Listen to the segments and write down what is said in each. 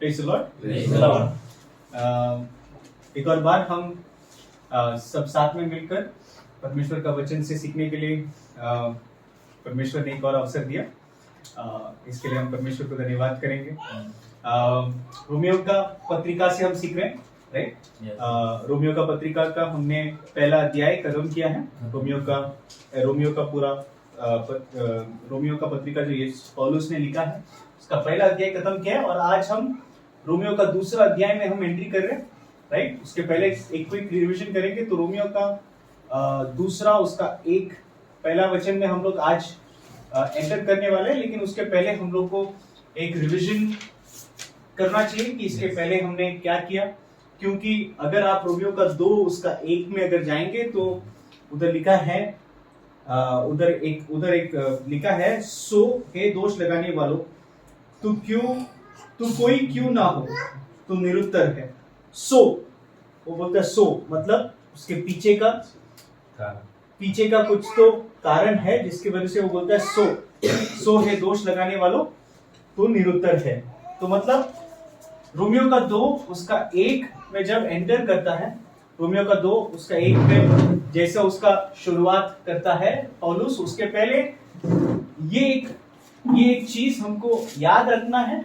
Praise the Lord. एक और बार हम सब साथ में मिलकर परमेश्वर का वचन से सीखने के लिए परमेश्वर ने एक और अवसर दिया। इसके लिए हम परमेश्वर को धन्यवाद करेंगे। रोमियो का पत्रिका से हम सीख रहे हैं, राइट। रोमियो का पत्रिका का हमने पहला अध्याय खत्म किया है। रोमियो का पत्रिका जो ये पौलुस ने लिखा है उसका पहला अध्याय खत्म किया है और आज हम रोमियो का दूसरा अध्याय में हम एंट्री कर रहे हैं, राइट। उसके पहले एक क्विक रिवीजन करेंगे। तो रोमियो का दूसरा उसका एक पहला वचन में हम लोग आज एंटर करने वाले हैं, लेकिन उसके पहले हम लोग को एक रिवीजन करना चाहिए कि इसके पहले हमने क्या किया, क्योंकि अगर आप रोमियो का 2 उसका 1 में अगर जाएंगे तो उधर लिखा है उधर एक लिखा है, सो हे दोष लगाने वालों तू कोई क्यों ना हो, तू निरुत्तर है। सो वो बोलता है, सो मतलब उसके पीछे का कुछ तो कारण है जिसकी वजह से वो बोलता है सो है दोष लगाने वालों तो निरुत्तर है। तो मतलब रोमियो का 2 उसका 1 में जब एंटर करता है, रोमियो का 2 उसका 1 में जैसे उसका शुरुआत करता है पौलुस, उसके पहले ये एक चीज हमको याद रखना है,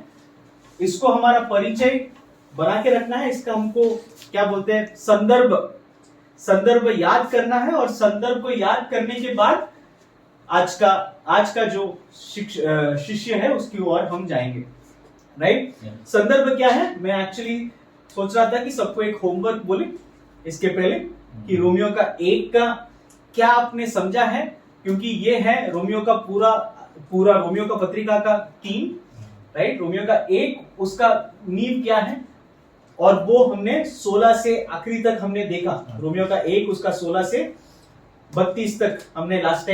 इसको हमारा परिचय बना के रखना है। इसका हमको क्या बोलते हैं, संदर्भ याद करना है और संदर्भ को याद करने के बाद आज का जो शिष्य है उसकी ओर हम जाएंगे, राइट। संदर्भ क्या है, मैं एक्चुअली सोच रहा था कि सबको एक होमवर्क बोले इसके पहले कि रोमियो का 1 का क्या आपने समझा है, क्योंकि ये है रोमियो का पूरा रोमियो का पत्रिका का 3, राइट। रोमियो का 1 उसका नींव क्या है और वो हमने 16 से आखिरी तक हमने देखा। रोमियो का 1 उसका 16 से 32 तक हमने लास्ट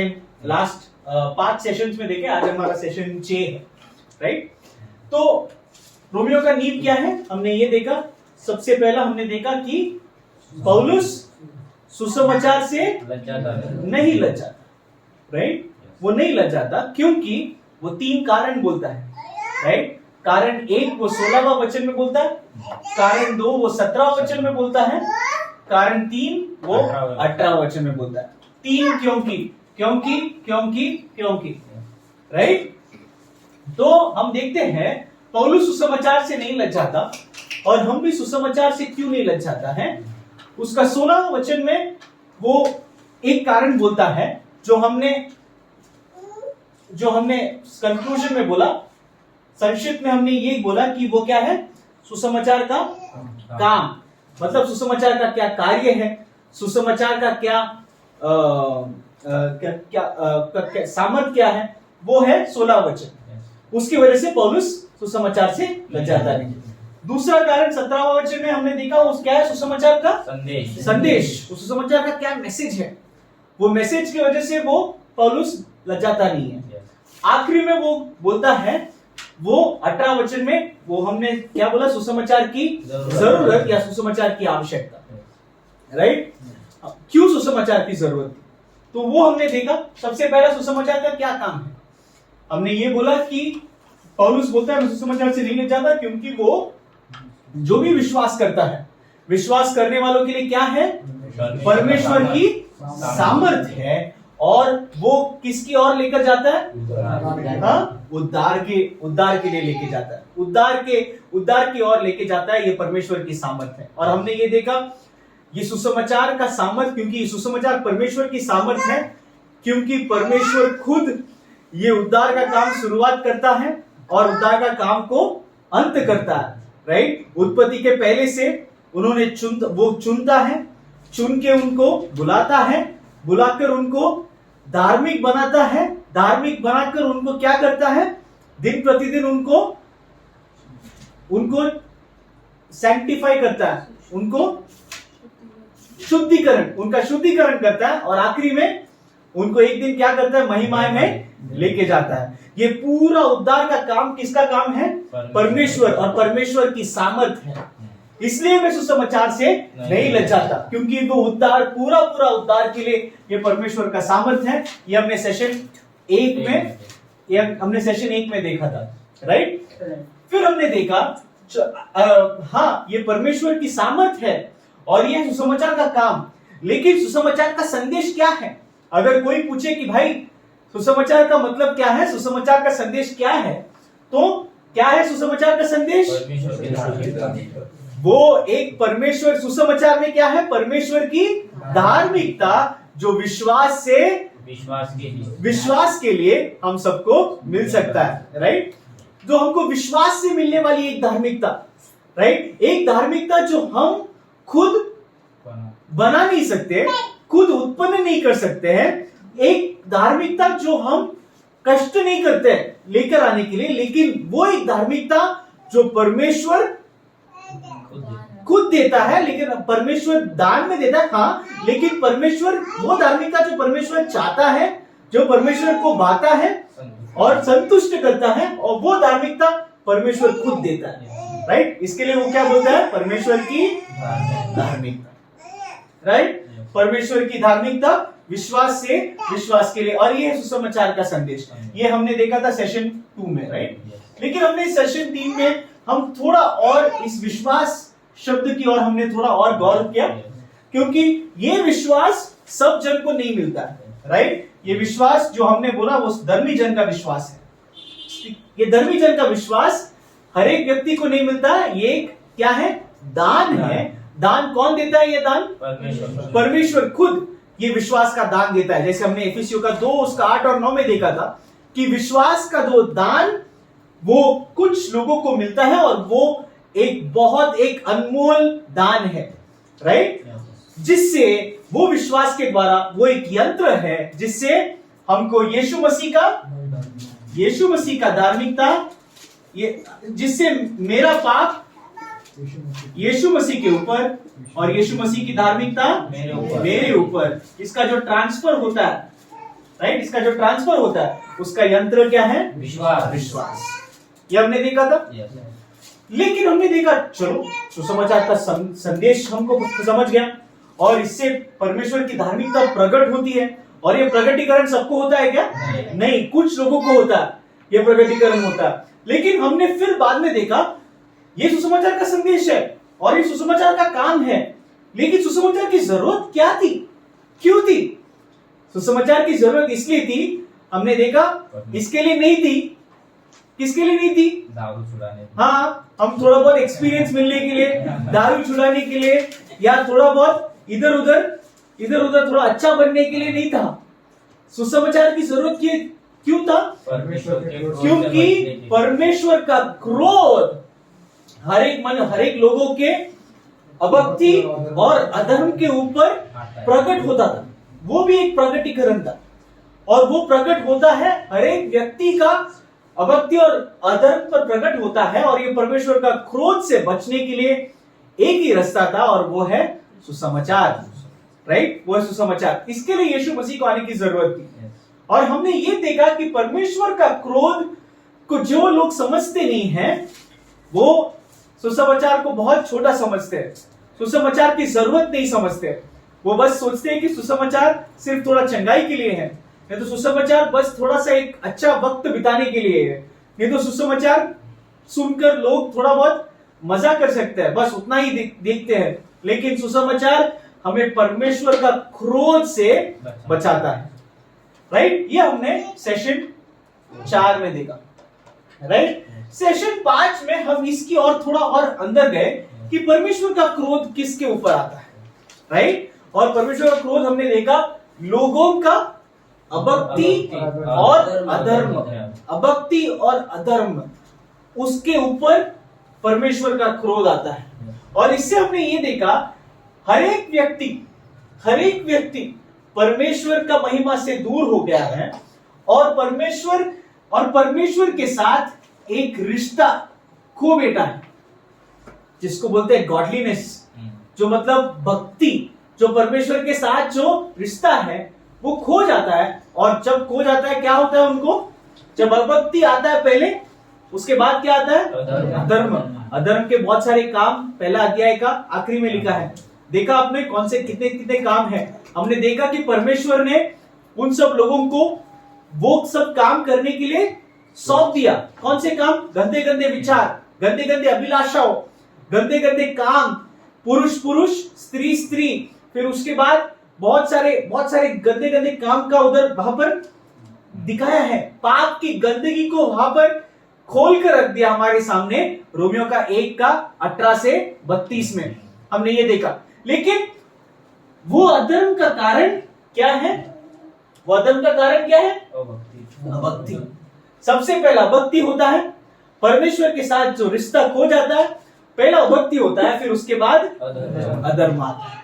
5 सेशंस में देखे। आज हमारा सेशन 6 है, राइट। तो रोमियो का नींव क्या है हमने ये देखा। सबसे पहला हमने देखा कि पौलुस सुसमाचार से नहीं लज्जाता, राइट। वो नहीं लज्जाता क्योंकि वो 3 कारण बोलता है, राइट। कारण 1 वो 16वां वचन में बोलता है, कारण 2 वो 17वां वचन में बोलता है, कारण 3 वो 18वां वचन में बोलता है। 3 क्योंकि, राइट। तो हम देखते हैं पौलुस सुसमाचार से नहीं लज्जाता और हम भी सुसमाचार से क्यों नहीं लज्जाता है। उसका 16वां वचन में वो एक कारण बोलता है जो हमने कंक्लूजन में बोला, संक्षिप्त में हमने ये बोला कि वो क्या है, सुसमाचार का काम, मतलब सुसमाचार का क्या कार्य है, सुसमाचार का क्या सामर्थ क्या है, वो है 16 वचन। उसकी वजह से पौलुस सुसमाचार से लज्जाता नहीं। दूसरा कारण 17वां वचन में हमने देखा, उस क्या है, सुसमाचार का संदेश, सुसमाचार का क्या मैसेज है, वो मैसेज की वजह से वो पौलुस लज्जाता नहीं है। आखिरी में वो बोलता है, वो 18 वचन में वो हमने क्या बोला, सुसमाचार की जरूरत या सुसमाचार की आवश्यकता, राइट। क्यों सुसमाचार की जरूरत, तो वो हमने देखा। सबसे पहला सुसमाचार का क्या काम है, हमने ये बोला कि पौलुस बोलता है मैं सुसमाचार से नहीं लज्जाता क्योंकि वो जो भी विश्वास करता है, विश्वास करने वालों के लिए क्या है, परमेश्वर की सामर्थ है और वो किसकी ओर लेकर जाता है, उद्धार के लिए लेके जाता है, उद्धार की ओर लेके जाता है। ये परमेश्वर की सामर्थ है। और हमने ये देखा ये सुसमाचार का सामर्थ, क्योंकि सुसमाचार परमेश्वर की सामर्थ है, क्योंकि परमेश्वर खुद ये उद्धार का काम शुरुआत करता है और उद्धार का काम को अंत करता है, राइट। उत्पत्ति के पहले से उन्होंने चुनता है, चुन के उनको बुलाता है, बुलाकर उनको धार्मिक बनाता है, धार्मिक बनाकर उनको क्या करता है, दिन प्रतिदिन उनको सैंक्टिफाई करता है, उनको शुद्धिकरण करता है और आखिरी में उनको एक दिन क्या करता है, महिमा में लेके जाता है। ये पूरा उद्धार का काम किसका काम है, परमेश्वर, और परमेश्वर की सामर्थ है। इसलिए मैं सुसमाचार से नहीं लज्जाता, क्योंकि वो उद्धार पूरा उद्धार के लिए ये परमेश्वर का सामर्थ है। ये हमने सेशन 1 में देखा था, राइट। फिर हमने देखा हाँ, ये परमेश्वर की सामर्थ्य है और ये सुसमाचार का काम। लेकिन सुसमाचार का संदेश क्या है? अगर कोई पूछे कि भाई सुसमाचार का मतलब क्या है, सुसमाचार का संदेश क्या है, तो क्या है सुसमाचार का संदेश? वो एक परमेश्वर, सुसमाचार में क्या है? परमेश्वर की धार्मिकता जो विश्वास के लिए हम सबको मिल सकता है, राइट? जो हमको विश्वास से मिलने वाली एक धार्मिकता, राइट? एक धार्मिकता जो हम खुद बना नहीं सकते, खुद उत्पन्न नहीं कर सकते हैं, एक धार्मिकता जो हम कष्ट नहीं करते लेकर आने के लिए, लेकिन वो एक धार्मिकता जो परमेश्वर खुद देता है, लेकिन परमेश्वर दान में देता है, हाँ, लेकिन परमेश्वर वो धार्मिकता जो परमेश्वर चाहता है, जो परमेश्वर को बांटता है और संतुष्ट करता है, और वो धार्मिकता परमेश्वर खुद देता है, राइट? इसके लिए वो क्या बोलता है? परमेश्वर की धार्मिकता, राइट? परमेश्वर की धार्मिकता विश्वास के लिए, और ये है सुसमाचार का संदेश। ये हमने देखा था सेशन 2 में, राइट? लेकिन हमने सेशन 3 में हम थोड़ा और इस विश्वास शब्द की और हमने थोड़ा और गौर किया, क्योंकि ये विश्वास सब जन को नहीं मिलता है, राइट? ये विश्वास जो हमने बोला वो धर्मी जन का विश्वास है। ये धर्मी जन का विश्वास हर एक व्यक्ति को नहीं मिलता। ये क्या है? दान है। दान कौन देता है? ये दान परमेश्वर खुद ये विश्वास का दान देता है। जैसे हमने एफिसियों का 2 उसका 8 और 9 में देखा था कि विश्वास का जो दान वो कुछ लोगों को मिलता है, और वो एक अनमोल दान है, राइट? जिससे वो विश्वास के द्वारा वो एक यंत्र है जिससे हमको यीशु मसीह का धार्मिकता, ये जिससे मेरा पाप यीशु मसीह के ऊपर और यीशु मसीह की धार्मिकता मेरे ऊपर, इसका जो ट्रांसफर होता है, राइट? इसका जो ट्रांसफर होता है उसका यंत्र क्या है? विश्वास। ये हमने देखा था। लेकिन हमने देखा, चलो सुसमाचार का संदेश हमको समझ गया, और इससे परमेश्वर की धार्मिकता प्रकट होती है, और ये प्रकटीकरण सबको होता है क्या? नहीं, कुछ लोगों को होता है ये प्रकटीकरण होता है। लेकिन हमने फिर बाद में देखा ये सुसमाचार का संदेश है और ये सुसमाचार का काम है, लेकिन सुसमाचार की जरूरत क्या थी? क्यों थी? सुसमाचार की जरूरत इसलिए थी, हमने देखा, इसके लिए नहीं थी। किसके लिए नहीं थी? दारू छुड़ाने। हाँ, हम थोड़ा बहुत एक्सपीरियंस मिलने के लिए, दारू छुड़ाने के लिए, या थोड़ा बहुत इधर उधर थोड़ा अच्छा बनने के लिए नहीं था। सुसमाचार की जरूरत क्यों था? क्योंकि परमेश्वर का क्रोध हर एक लोगों के अभक्ति और अधर्म के ऊपर प्रकट होता था। वो भी एक प्रकटीकरण था, और वो प्रकट होता है हर एक व्यक्ति का अभक्ति और अधर्म पर प्रकट होता है, और ये परमेश्वर का क्रोध से बचने के लिए एक ही रास्ता था, और वो है सुसमाचार, राइट? वो है सुसमाचार। इसके लिए यीशु मसीह को आने की जरूरत थी। और हमने ये देखा कि परमेश्वर का क्रोध को जो लोग समझते नहीं हैं, वो सुसमाचार को बहुत छोटा समझते हैं, सुसमाचार की जरूरत नहीं समझते। वो बस सोचते हैं कि सुसमाचार सिर्फ थोड़ा चंगाई के लिए है, नहीं तो सुसमाचार बस थोड़ा सा एक अच्छा वक्त बिताने के लिए है, नहीं तो सुसमाचार सुनकर लोग थोड़ा बहुत मजा कर सकते हैं, बस उतना ही देखते हैं। लेकिन सुसमाचार हमें परमेश्वर का क्रोध से बचाता है, राइट? ये हमने सेशन 4 में देखा, राइट? सेशन 5 में हम इसकी और थोड़ा और अंदर गए कि परमेश्वर का क्रोध किसके ऊपर आता है, राइट? और परमेश्वर का क्रोध हमने देखा लोगों का अभक्ति और अधर्म, अभक्ति और अधर्म, उसके ऊपर परमेश्वर का क्रोध आता है। और इससे हमने ये देखा हर एक व्यक्ति परमेश्वर का महिमा से दूर हो गया है, और परमेश्वर के साथ एक रिश्ता खो बैठा है, जिसको बोलते हैं गॉडलीनेस, जो मतलब भक्ति, जो परमेश्वर के साथ जो रिश्ता है वो खो जाता है। और जब खो जाता है क्या होता है उनको? जब अभक्ति आता है पहले, उसके बाद क्या आता है? अधर्म। अधर्म के बहुत सारे काम पहला अध्याय का आखिरी में लिखा है। देखा आपने कौन से कितने काम है? हमने देखा कि परमेश्वर ने उन सब लोगों को वो सब काम करने के लिए सौंप दिया। कौन से काम? गंदे विचार, गंदे गंदे अभिलाषाओं, गंदे गंदे काम, पुरुष पुरुष, स्त्री स्त्री, फिर उसके बाद बहुत सारे गंदे गंदे काम का उधर वहां पर दिखाया है। पाप की गंदगी को वहां पर खोल कर रख दिया हमारे सामने। रोमियो का 1 का 18 से 32 में हमने ये देखा। लेकिन वो अधर्म का कारण क्या है? वो अधर्म का कारण क्या है? अभक्ति। सबसे पहला भक्ति होता है, परमेश्वर के साथ जो रिश्ता खो जाता है, पहला भक्ति होता है, फिर उसके बाद अधर्म आता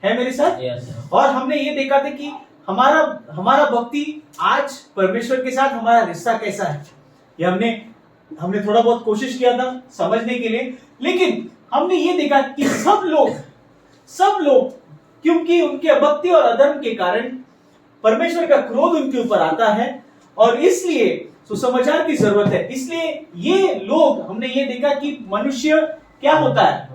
है मेरे साथ। और हमने ये देखा था कि हमारा भक्ति आज परमेश्वर के साथ हमारा रिश्ता कैसा है, ये हमने थोड़ा बहुत कोशिश किया था समझने के लिए। लेकिन हमने ये देखा कि सब लोग क्योंकि उनके अभक्ति और अधर्म के कारण परमेश्वर का क्रोध उनके ऊपर आता है, और इसलिए सुसमाचार की जरूरत है। इसलिए ये लोग, हमने ये देखा कि मनुष्य क्या होता है?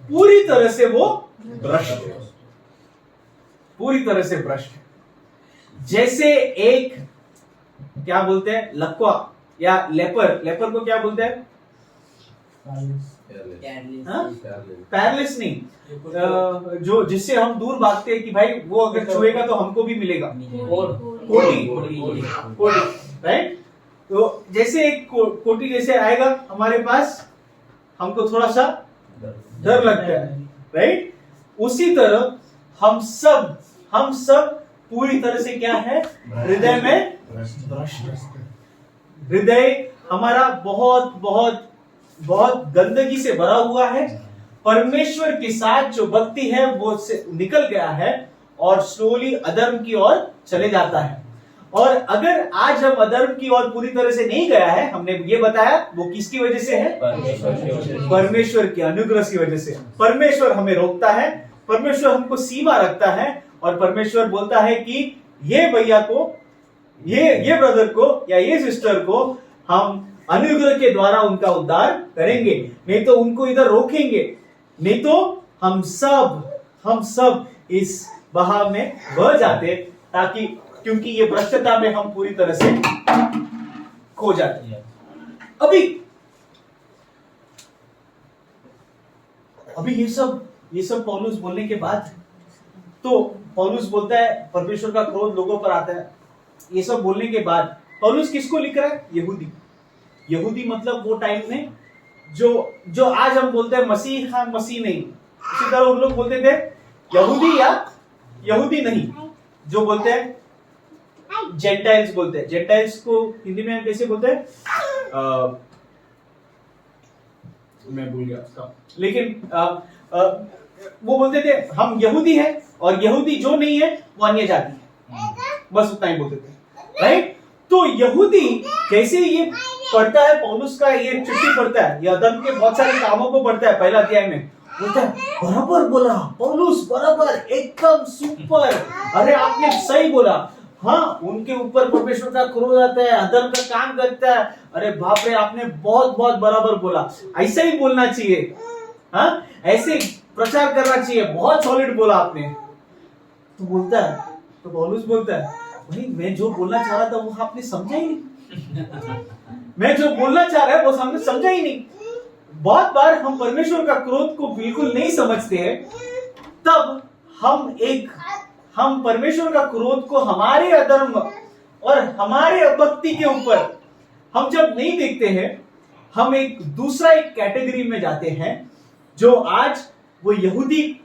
पूरी तरह से वो भ्रष्ट है, पूरी तरह से भ्रष्ट है। जैसे एक क्या बोलते हैं, लकवा या लेपर को क्या बोलते हैं? पैरलेस नहीं, जो जिससे हम दूर भागते हैं कि भाई वो अगर छुएगा तो हमको भी मिलेगा, कोटी, राइट। तो जैसे एक कोटी जैसे आएगा हमारे पास, हमको थोड़ा सा डर लगता है, राइट। उसी तरह हम सब पूरी तरह से क्या है? हृदय में भ्रष्ट। हृदय हमारा बहुत बहुत बहुत गंदगी से भरा हुआ है। परमेश्वर के साथ जो भक्ति है वो से निकल गया है और स्लोली अधर्म की ओर चले जाता है। और अगर आज हम अधर्म की ओर पूरी तरह से नहीं गया है, हमने ये बताया, वो किसकी वजह से है? परमेश्वर के अनुग्रह की वजह से। परमेश्वर हमें रोकता है, परमेश्वर हमको सीमा रखता है, और परमेश्वर बोलता है कि ये भैया को, ये ब्रदर को या ये सिस्टर को हम अनुग्रह के द्वारा उनका उद्धार करेंगे, नहीं तो उनको इधर रोकेंगे, नहीं तो हम सब इस बहाव में बह जाते, ताकि क्योंकि ये भ्रष्टता में हम पूरी तरह से खो जाते हैं। अभी ये सब पौलुस बोलने के बाद, तो पौलुस बोलता है परमेश्वर का क्रोध लोगों पर आता है। ये सब बोलने के बाद पौलुस किसको लिख रहा है? यहूदी मतलब वो टाइम में जो आज हम बोलते हैं मसीह, हाँ मसीह नहीं, इसी तरह उन लोग बोलते थे यहूदी या यहूदी नहीं, जो बोलते हैं जेंटाइल्स बोलते हैं। जेंटाइल्स को हिंदी में हम कैसे बोलते हैं? मैं भूल गया उसका, लेकिन वो बोलते थे हम यहूदी हैं, और यहूदी जो नहीं है वो अन्य जाति है, बस उतना ही बोलते थे, राइट। तो यहूदी कैसे ये पढ़ता है, पौलुस का ये चिट्ठी पढ़ता है, ये अधर्म के बहुत सारे कामों को पढ़ता है, पहला अध्याय में बोलता है बराबर बोला पौलुस, बराबर, एकदम सुपर, अरे आपने सही बोला। हाँ, उनके ऊपर परमेश्वर का क्रोध आता है, अधर्म का काम करता है, अरे बाप रे आपने बहुत बहुत बराबर बोला, ऐसा ही बोलना चाहिए, हाँ ऐसे प्रचार करना चाहिए, बहुत सॉलिड बोला आपने। तो बोलता है, तो पौलुस बोलता है भाई मैं जो बोलना चाह रहा था वो आपने समझा ही नहीं मैं जो बोलना चाह रहा है वो हमने समझा ही नहीं। बहुत बार हम परमेश्वर का क्रोध को बिल्कुल नहीं समझते हैं, तब हम परमेश्वर का क्रोध को हमारे अधर्म और हमारे अभक्ति के ऊपर हम जब नहीं देखते हैं, हम एक कैटेगरी में जाते हैं, जो आज वो यहूदी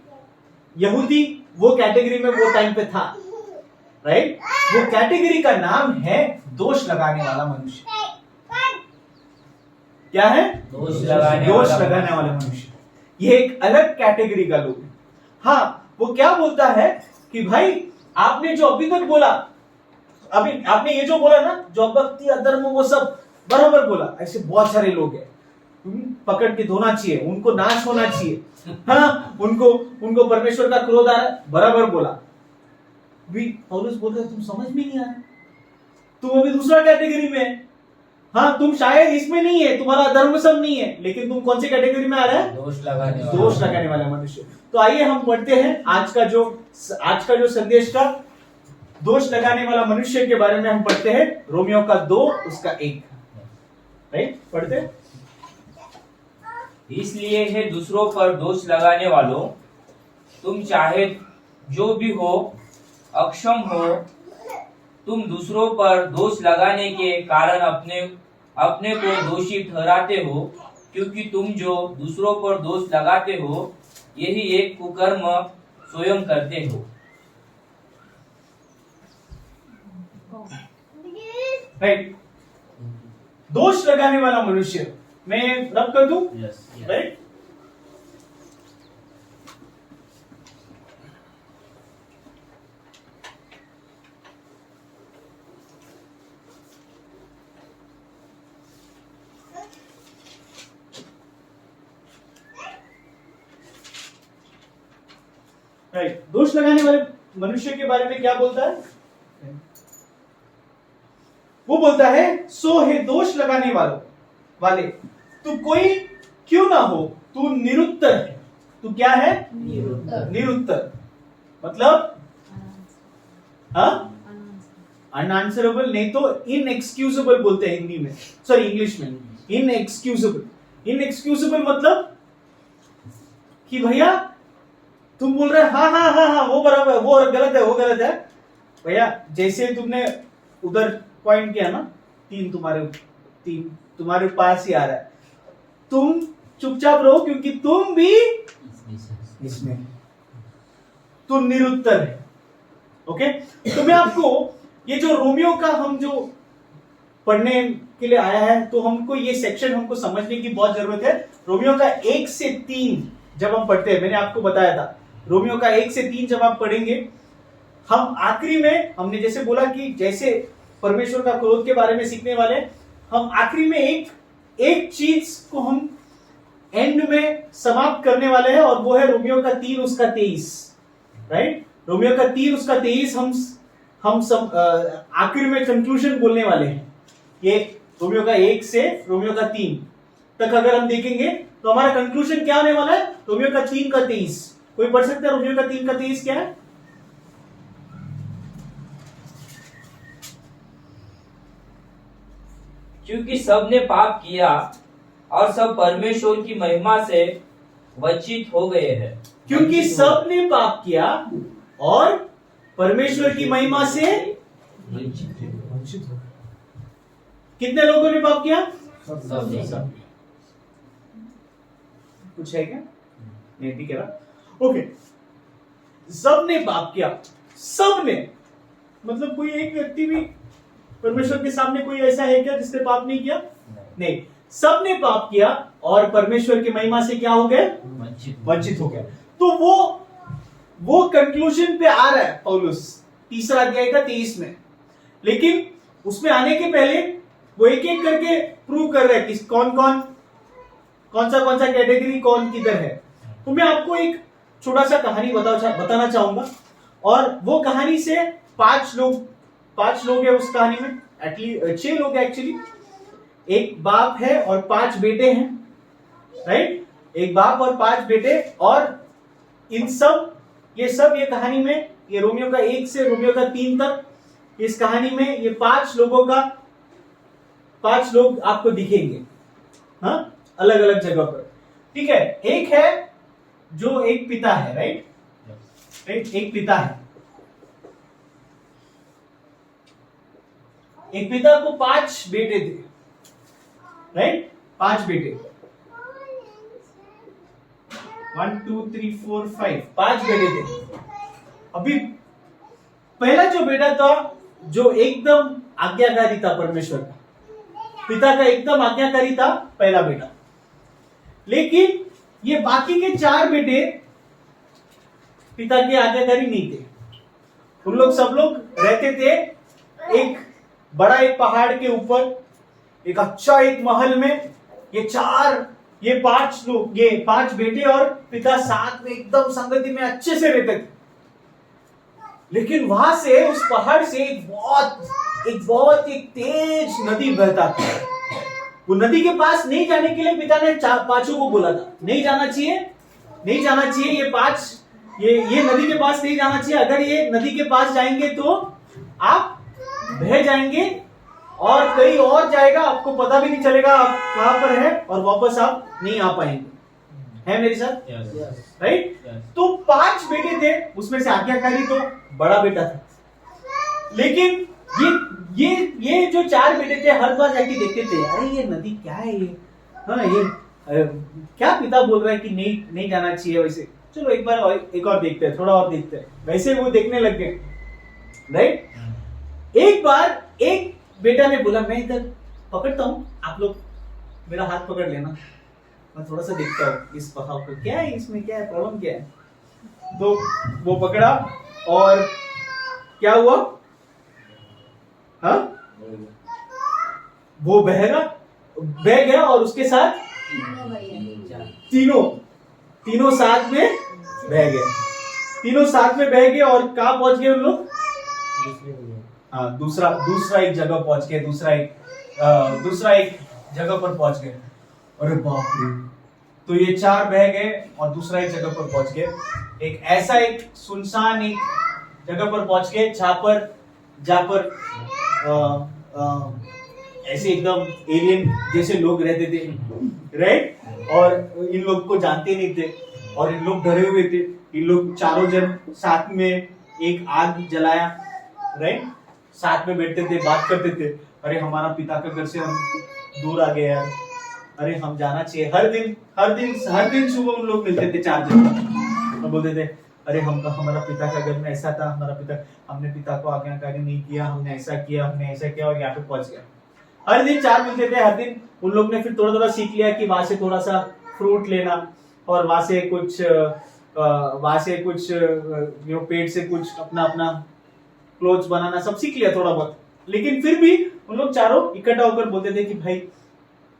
वो कैटेगरी में वो टाइम पे था, राइट। वो कैटेगरी का नाम है दोष लगाने वाला मनुष्य। क्या है? दोष लगाने वाला मनुष्य। ये एक अलग कैटेगरी का लोग है। हाँ, वो क्या बोलता है कि भाई आपने जो अभी तक बोला, अभी आपने ये जो बोला ना, जो अभक्ति अधर्म वो सब बराबर बोला, ऐसे बहुत सारे लोग हैं, पकड़ के धोना चाहिए, उनको नाश होना चाहिए, हाँ उनको परमेश्वर का क्रोध आ रहा है, बराबर बोला। पौलुस बोल रहे तुम समझ में नहीं आ रहा, तुम अभी दूसरा कैटेगरी में है, हाँ तुम शायद इसमें नहीं है, तुम्हारा धर्म सब नहीं है, लेकिन तुम कौन सी कैटेगरी में आ रहा है? दोष लगाने वाला मनुष्य। तो आइए हम पढ़ते हैं आज का जो संदेश का दोष लगाने वाला मनुष्य के बारे में हम पढ़ते हैं, रोमियो का 2 उसका 1, राइट, पढ़ते हैं। इसलिए हे दूसरों पर दोष लगाने वालों, तुम चाहे जो भी हो, अक्षम हो, तुम दूसरों पर दोष लगाने के कारण अपने अपने को दोषी ठहराते हो, क्योंकि तुम जो दूसरों पर दोष लगाते हो यही एक कुकर्म स्वयं करते हो। राइट, दोष लगाने वाला मनुष्य, मैं रब कर दूं, राइट। राइट, दोष लगाने वाले मनुष्य के बारे में क्या बोलता है? वो बोलता है सो है दोष लगाने वाले तू कोई क्यों ना हो, तू निरुत्तर है। तू क्या है? निरुत्तर मतलब अनआंसरेबल, नहीं तो इनएक्सक्यूजेबल बोलते हैं हिंदी में, सॉरी इंग्लिश में इनएक्सक्यूजेबल। इनएक्सक्यूजेबल मतलब कि भैया तुम बोल रहे हाँ हाँ हाँ हाँ वो बराबर, वो गलत है, वो गलत है। भैया जैसे तुमने उधर पॉइंट किया ना, तीन तुम्हारे पास ही आ रहा है, तुम चुपचाप रहो क्योंकि तुम भी इसमें, तुम निरुत्तर है। ओके, तो मैं आपको ये जो रोमियो का हम जो पढ़ने के लिए आया है, तो हमको ये सेक्शन हमको समझने की बहुत जरूरत है। रोमियो का 1 से 3 जब हम पढ़ते हैं, मैंने आपको बताया था रोमियो का 1 से 3 जब आप पढ़ेंगे, हम आखिरी में हमने जैसे बोला कि जैसे परमेश्वर का क्रोध के बारे में सीखने वाले, हम आखिरी में एक चीज को हम एंड में समाप्त करने वाले हैं, और वो है रोमियो का 3 उसका 23। राइट, रोमियो का 3 उसका 23 हम आखिर में कंक्लूजन बोलने वाले हैं। ये रोमियो का 1 से रोमियो का 3 तक अगर हम देखेंगे तो हमारा कंक्लूजन क्या होने वाला है? रोमियो का 3 का 23। कोई पढ़ सकता है रोमियो का 3 का 23 क्या है? क्योंकि सब ने पाप किया और सब परमेश्वर की महिमा से वंचित हो गए हैं। क्योंकि सब ने पाप किया और परमेश्वर की महिमा से वंचित हो। कितने लोगों ने पाप किया? सब। कुछ है क्या? नहीं, ठीक है ना। ओके, सब ने पाप किया, सब ने मतलब कोई एक व्यक्ति भी परमेश्वर के सामने कोई ऐसा है क्या जिसने पाप नहीं किया? नहीं, सब ने पाप किया और परमेश्वर की महिमा से क्या हो गए? वंचित हो गए। तो वो कंक्लूजन पे आ रहा है पौलुस 3 अध्याय का 23 में, लेकिन उसमें आने के पहले वो एक एक करके प्रूव कर रहे हैं कि कौन सा कैटेगरी कौन किधर है। तो मैं आपको एक छोटा सा कहानी बताना चाहूंगा, और वो कहानी से 5 लोग है उस कहानी में, एटलीस्ट 6 लोग एक्चुअली। एक बाप है और 5 बेटे हैं, राइट, एक बाप और 5 बेटे, और ये कहानी में, ये रोमियो का 1 से रोमियो का 3 तक, इस कहानी में ये 5 लोग आपको दिखेंगे, हाँ, अलग अलग जगह पर। ठीक है, एक है जो एक पिता है, राइट, एक पिता है, एक पिता को 5 बेटे थे, राइट, 5 बेटे, 1 2 3 4 5 5 बेटे थे। अभी पहला जो बेटा था, जो एकदम आज्ञाकारी था परमेश्वर का, पिता का एकदम आज्ञाकारी था पहला बेटा। लेकिन ये बाकी के 4 बेटे पिता के आज्ञाकारी नहीं थे। उन लोग सब लोग रहते थे एक पहाड़ के ऊपर, एक महल में। ये 5 बेटे और पिता साथ में एकदम संगति में अच्छे से रहते थे। लेकिन वहां से, उस पहाड़ से एक बहुत तेज नदी बहता था। वो नदी के पास नहीं जाने के लिए पिता ने 5 को बोला था, नहीं जाना चाहिए, ये नदी के पास नहीं जाना चाहिए। अगर ये नदी के पास जाएंगे तो आप बह जाएंगे और कहीं और जाएगा, आपको पता भी नहीं चलेगा आप कहां पर है, और वापस आप नहीं आ पाएंगे। है मेरे साथ? राइट? तो 5 बेटे थे, उसमें से आज्ञाकारी तो बड़ा बेटा था, लेकिन ये जो 4 बेटे थे हर बार जाके देखते थे, अरे ये नदी क्या है ये, हाँ ये क्या पिता बोल रहा है कि नहीं जाना चाहिए, वैसे चलो एक बार एक और देखते हैं, थोड़ा और देखते हैं, वैसे वो देखने लग गए। राइट? एक बार एक बेटा ने बोला, मैं इधर पकड़ता हूँ, आप लोग मेरा हाथ पकड़ लेना, मैं थोड़ा सा देखता हूँ इस पहाड़ को, क्या है इसमें, क्या है प्रॉब्लम, क्या है। तो वो पकड़ा और क्या हुआ, हाँ वो बह गया और उसके साथ तीनों साथ में बह गए। तीनों साथ में बह गए और कहाँ पहुंच गए उन लोग? हाँ, दूसरा एक जगह पहुंच गए, दूसरा एक जगह पर पहुंच गए। अरे बाप रे! तो ये 4 बह गए और दूसरा एक जगह पर पहुंच गए। एक सुनसान एक जगह पर पहुंच गए जहां पर ऐसे एकदम एलियन जैसे लोग रहते थे, राइट? और इन लोग को जानते नहीं थे और इन लोग डरे हुए थे। इन लोग चारों जन साथ में एक आग जलाया, राइट? साथ में बैठते थे, बात करते थे, अरे हमारा पिता के घर से हम दूर आ गए यार, अरे हम जाना चाहिए। हर दिन सुबह उन लोग मिलते थे 4 जन और बोलते थे, अरे हमारा पिता का घर में ऐसा था, हमने पिता को आज्ञाकारी नहीं किया, हमने ऐसा किया और यहाँ पे पहुंच गया। हर दिन 4 मिलते थे, हर दिन उन लोग ने फिर थोड़ा सीख लिया कि वहां से थोड़ा सा फ्रूट लेना और वहां से कुछ पेट से कुछ अपना क्लोथ्स बनाना, सब सीख लिया थोड़ा बहुत। लेकिन फिर भी उन लोग चारों इकट्ठा होकर बोलते थे कि भाई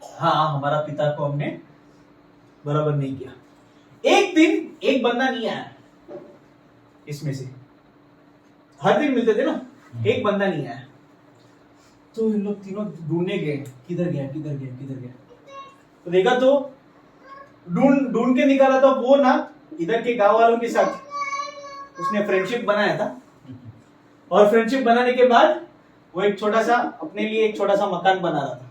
हाँ, हमारा पिता को हमने बराबर नहीं किया। एक दिन एक बंदा नहीं आया इसमें से, हर दिन मिलते थे ना, एक बंदा नहीं आया। तो इन लोग तीनों ढूंढने गए, किधर गया। तो देखा तो ढूंढ के निकाला तो वो ना इधर के गांव वालों के साथ उसने फ्रेंडशिप बनाया था, और फ्रेंडशिप बनाने के बाद वो अपने लिए एक छोटा सा मकान बना रहा था।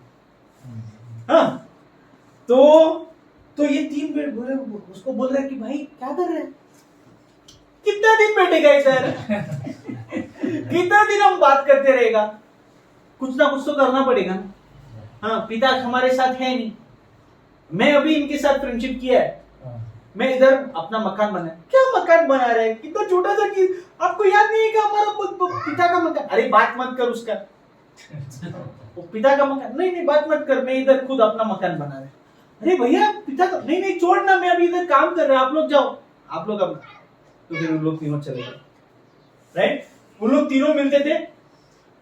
हाँ, तो ये 3 बेटे उसको बोल रहा है कि भाई क्या कर रहे हैं, कितना दिन बैठेगा इधर कितना दिन हम बात करते रहेगा, कुछ ना कुछ तो करना पड़ेगा। हाँ, पिता हमारे साथ है नहीं, मैं अभी इनके साथ फ्रेंडशिप किया है, मैं इधर अपना मकान बना, क्या मकान बना रहे हैं, कितना छोटा सा चीज, आपको याद नहीं है कि हमारा पिता का मकान, अरे बात मत कर उसका वो पिता का मकान, नहीं बात मत कर, मैं इधर खुद अपना मकान बना रहे। अरे भैया पिता का नहीं छोड़ना, मैं अभी इधर काम कर रहा, आप लोग जाओ, आप लोग अब। तो फिर उन लोग तीनों चले गए, राइट? उन लोग तीनों मिलते थे,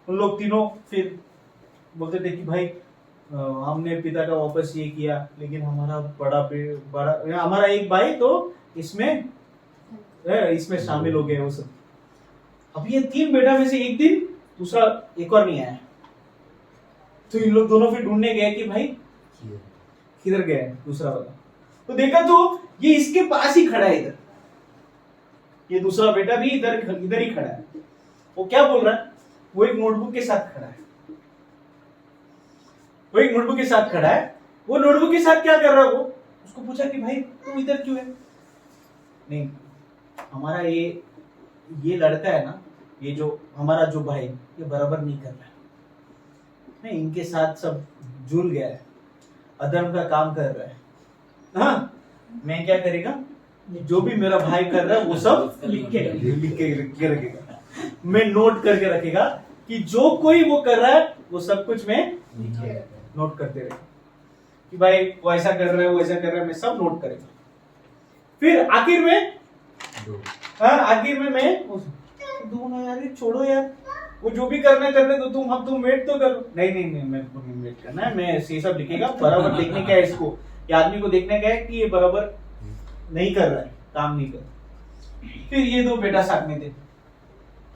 उन लोग तीनों फिर बोलते थे कि भाई हमने पिता का वापस ये किया, लेकिन हमारा बड़ा हमारा एक भाई तो इसमें शामिल हो गए वो सब। अब ये 3 बेटा में से एक दिन दूसरा एक और नहीं आया, तो इन लोग दोनों फिर ढूंढने गए कि भाई किधर गया दूसरा वाला। तो देखा तो ये इसके पास ही खड़ा है, इधर ये दूसरा बेटा भी इधर ही खड़ा है। वो क्या बोल रहा है, वो एक नोटबुक के साथ खड़ा है, वो नोटबुक के साथ क्या कर रहा है, वो उसको पूछा कि भाई तुम इधर क्यों है। नहीं, हमारा ये लड़का है ना, ये जो हमारा जो भाई, ये बराबर नहीं कर रहा है, नहीं इनके साथ सब जुड़ गया है, अधर्म का काम कर रहा है। हाँ, मैं क्या करेगा, जो भी मेरा भाई कर रहा है वो सब लिख के रखेगा, मैं नोट करके रखेगा कि जो कोई वो कर रहा है वो सब कुछ मैं नोट करते रहेगा कि भाई वो ऐसा कर रहा है, वो ऐसा कर रहा है, मैं सब नोट करेगा। फिर आखिर में मैं दोनों यार छोड़ो यार, वो जो भी करना दो, तुम वेट तो करो। नहीं मैं वेट करना है, मैं ये सब लिखेगा, बराबर देखने का है इसको, ये आदमी को देखने का है कि ये बराबर नहीं कर रहा है, काम नहीं कर रहा। फिर ये 2 बेटा साथ में थे,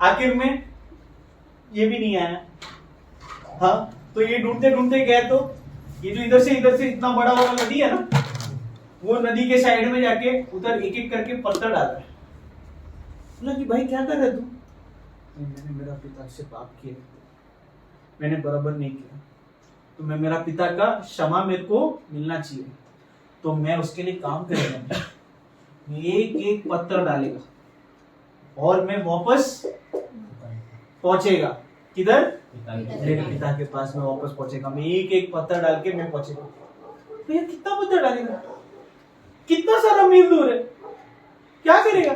आखिर में ये भी नहीं आया। हाँ, तो ये ढूंढते गए, तो ये जो इधर से इतना बड़ा वाला नदी है ना, वो नदी के साइड में जाके उधर एक करके पत्थर डाल रहा है। बोला कि भाई क्या कर रहे तू? मैंने मेरा पिता से पाप किया, मैंने बराबर नहीं किया, तो मैं मेरा पिता का क्षमा मेरे को मिलना चाहिए, तो मैं उसके लिए काम करेगा, मैं एक एक पत्थर डालेगा और मैं वापस पहुंचेगा किधर, मेरे पिता के पास में वापस पहुंचेगा। मैं एक एक पत्थर डाल के मैं पहुंचेगा। तो ये कितना पत्थर डालेगा, कितना सारा मील दूर है, क्या करेगा?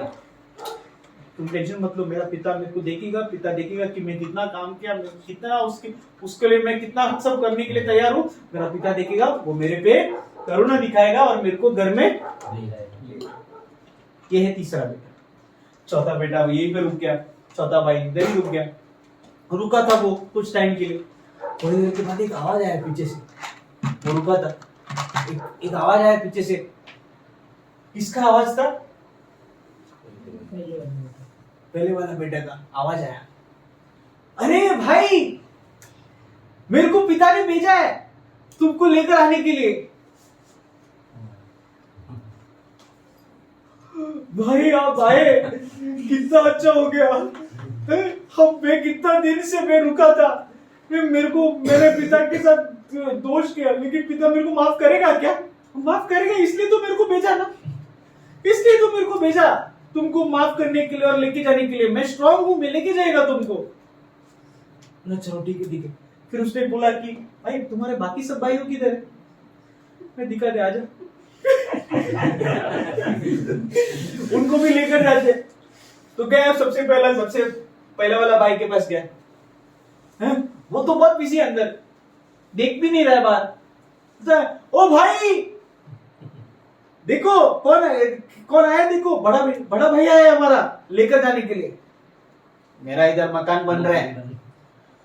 तुम टेंशन मत लो, मेरा पिता मेरे को देखेगा, पिता देखेगा कि मैं कितना काम किया, मैं कितना उसके लिए मैं कितना सब करने के लिए तैयार हूँ। मेरा पिता देखेगा, वो मेरे पे करुणा दिखाएगा और मेरे को घर में ये है तीसरा बेटा। चौथा बेटा वो यहीं पे रुक गया, चौथा भाई इधर ही रुक गया। रुका था वो कुछ टाइम के लिए, थोड़ी देर के बाद एक आवाज आया पीछे से, वो रुका था, एक आवाज आया पीछे से। किसका आवाज था? पहले वाला बेटा का आवाज आया, अरे भाई मेरे को पिता ने भेजा है तुमको लेकर आने के लिए। भाई आप आए, कितना अच्छा हो गया। हम मैं कितना दिन से मैं रुका था, मेरे को मेरे पिता के साथ दोष किया, लेकिन पिता मेरे को माफ करेगा क्या? माफ करेगा, इसलिए तो मेरे को भेजा ना, इसलिए तो मेरे को भेजा तुमको माफ करने के लिए और लेके जाने के लिए। मैं स्ट्रांग हूं, मैं लेके जाएगा तुमको। चलो ठीक है ठीक है। फिर उसने बोला कि भाई तुम्हारे बाकी सब भाइयों किधर है? मैं दिखा दे, आजा। उनको भी लेकर जाते। तो गया, सबसे पहला वाला भाई के पास गया। है? वो तो बहुत बिजी अंदर, देख भी नहीं रहा बाहर। ओ भाई देखो कौन आया, देखो बड़ा भैया है हमारा लेकर जाने के लिए। मेरा इधर मकान बन रहा है।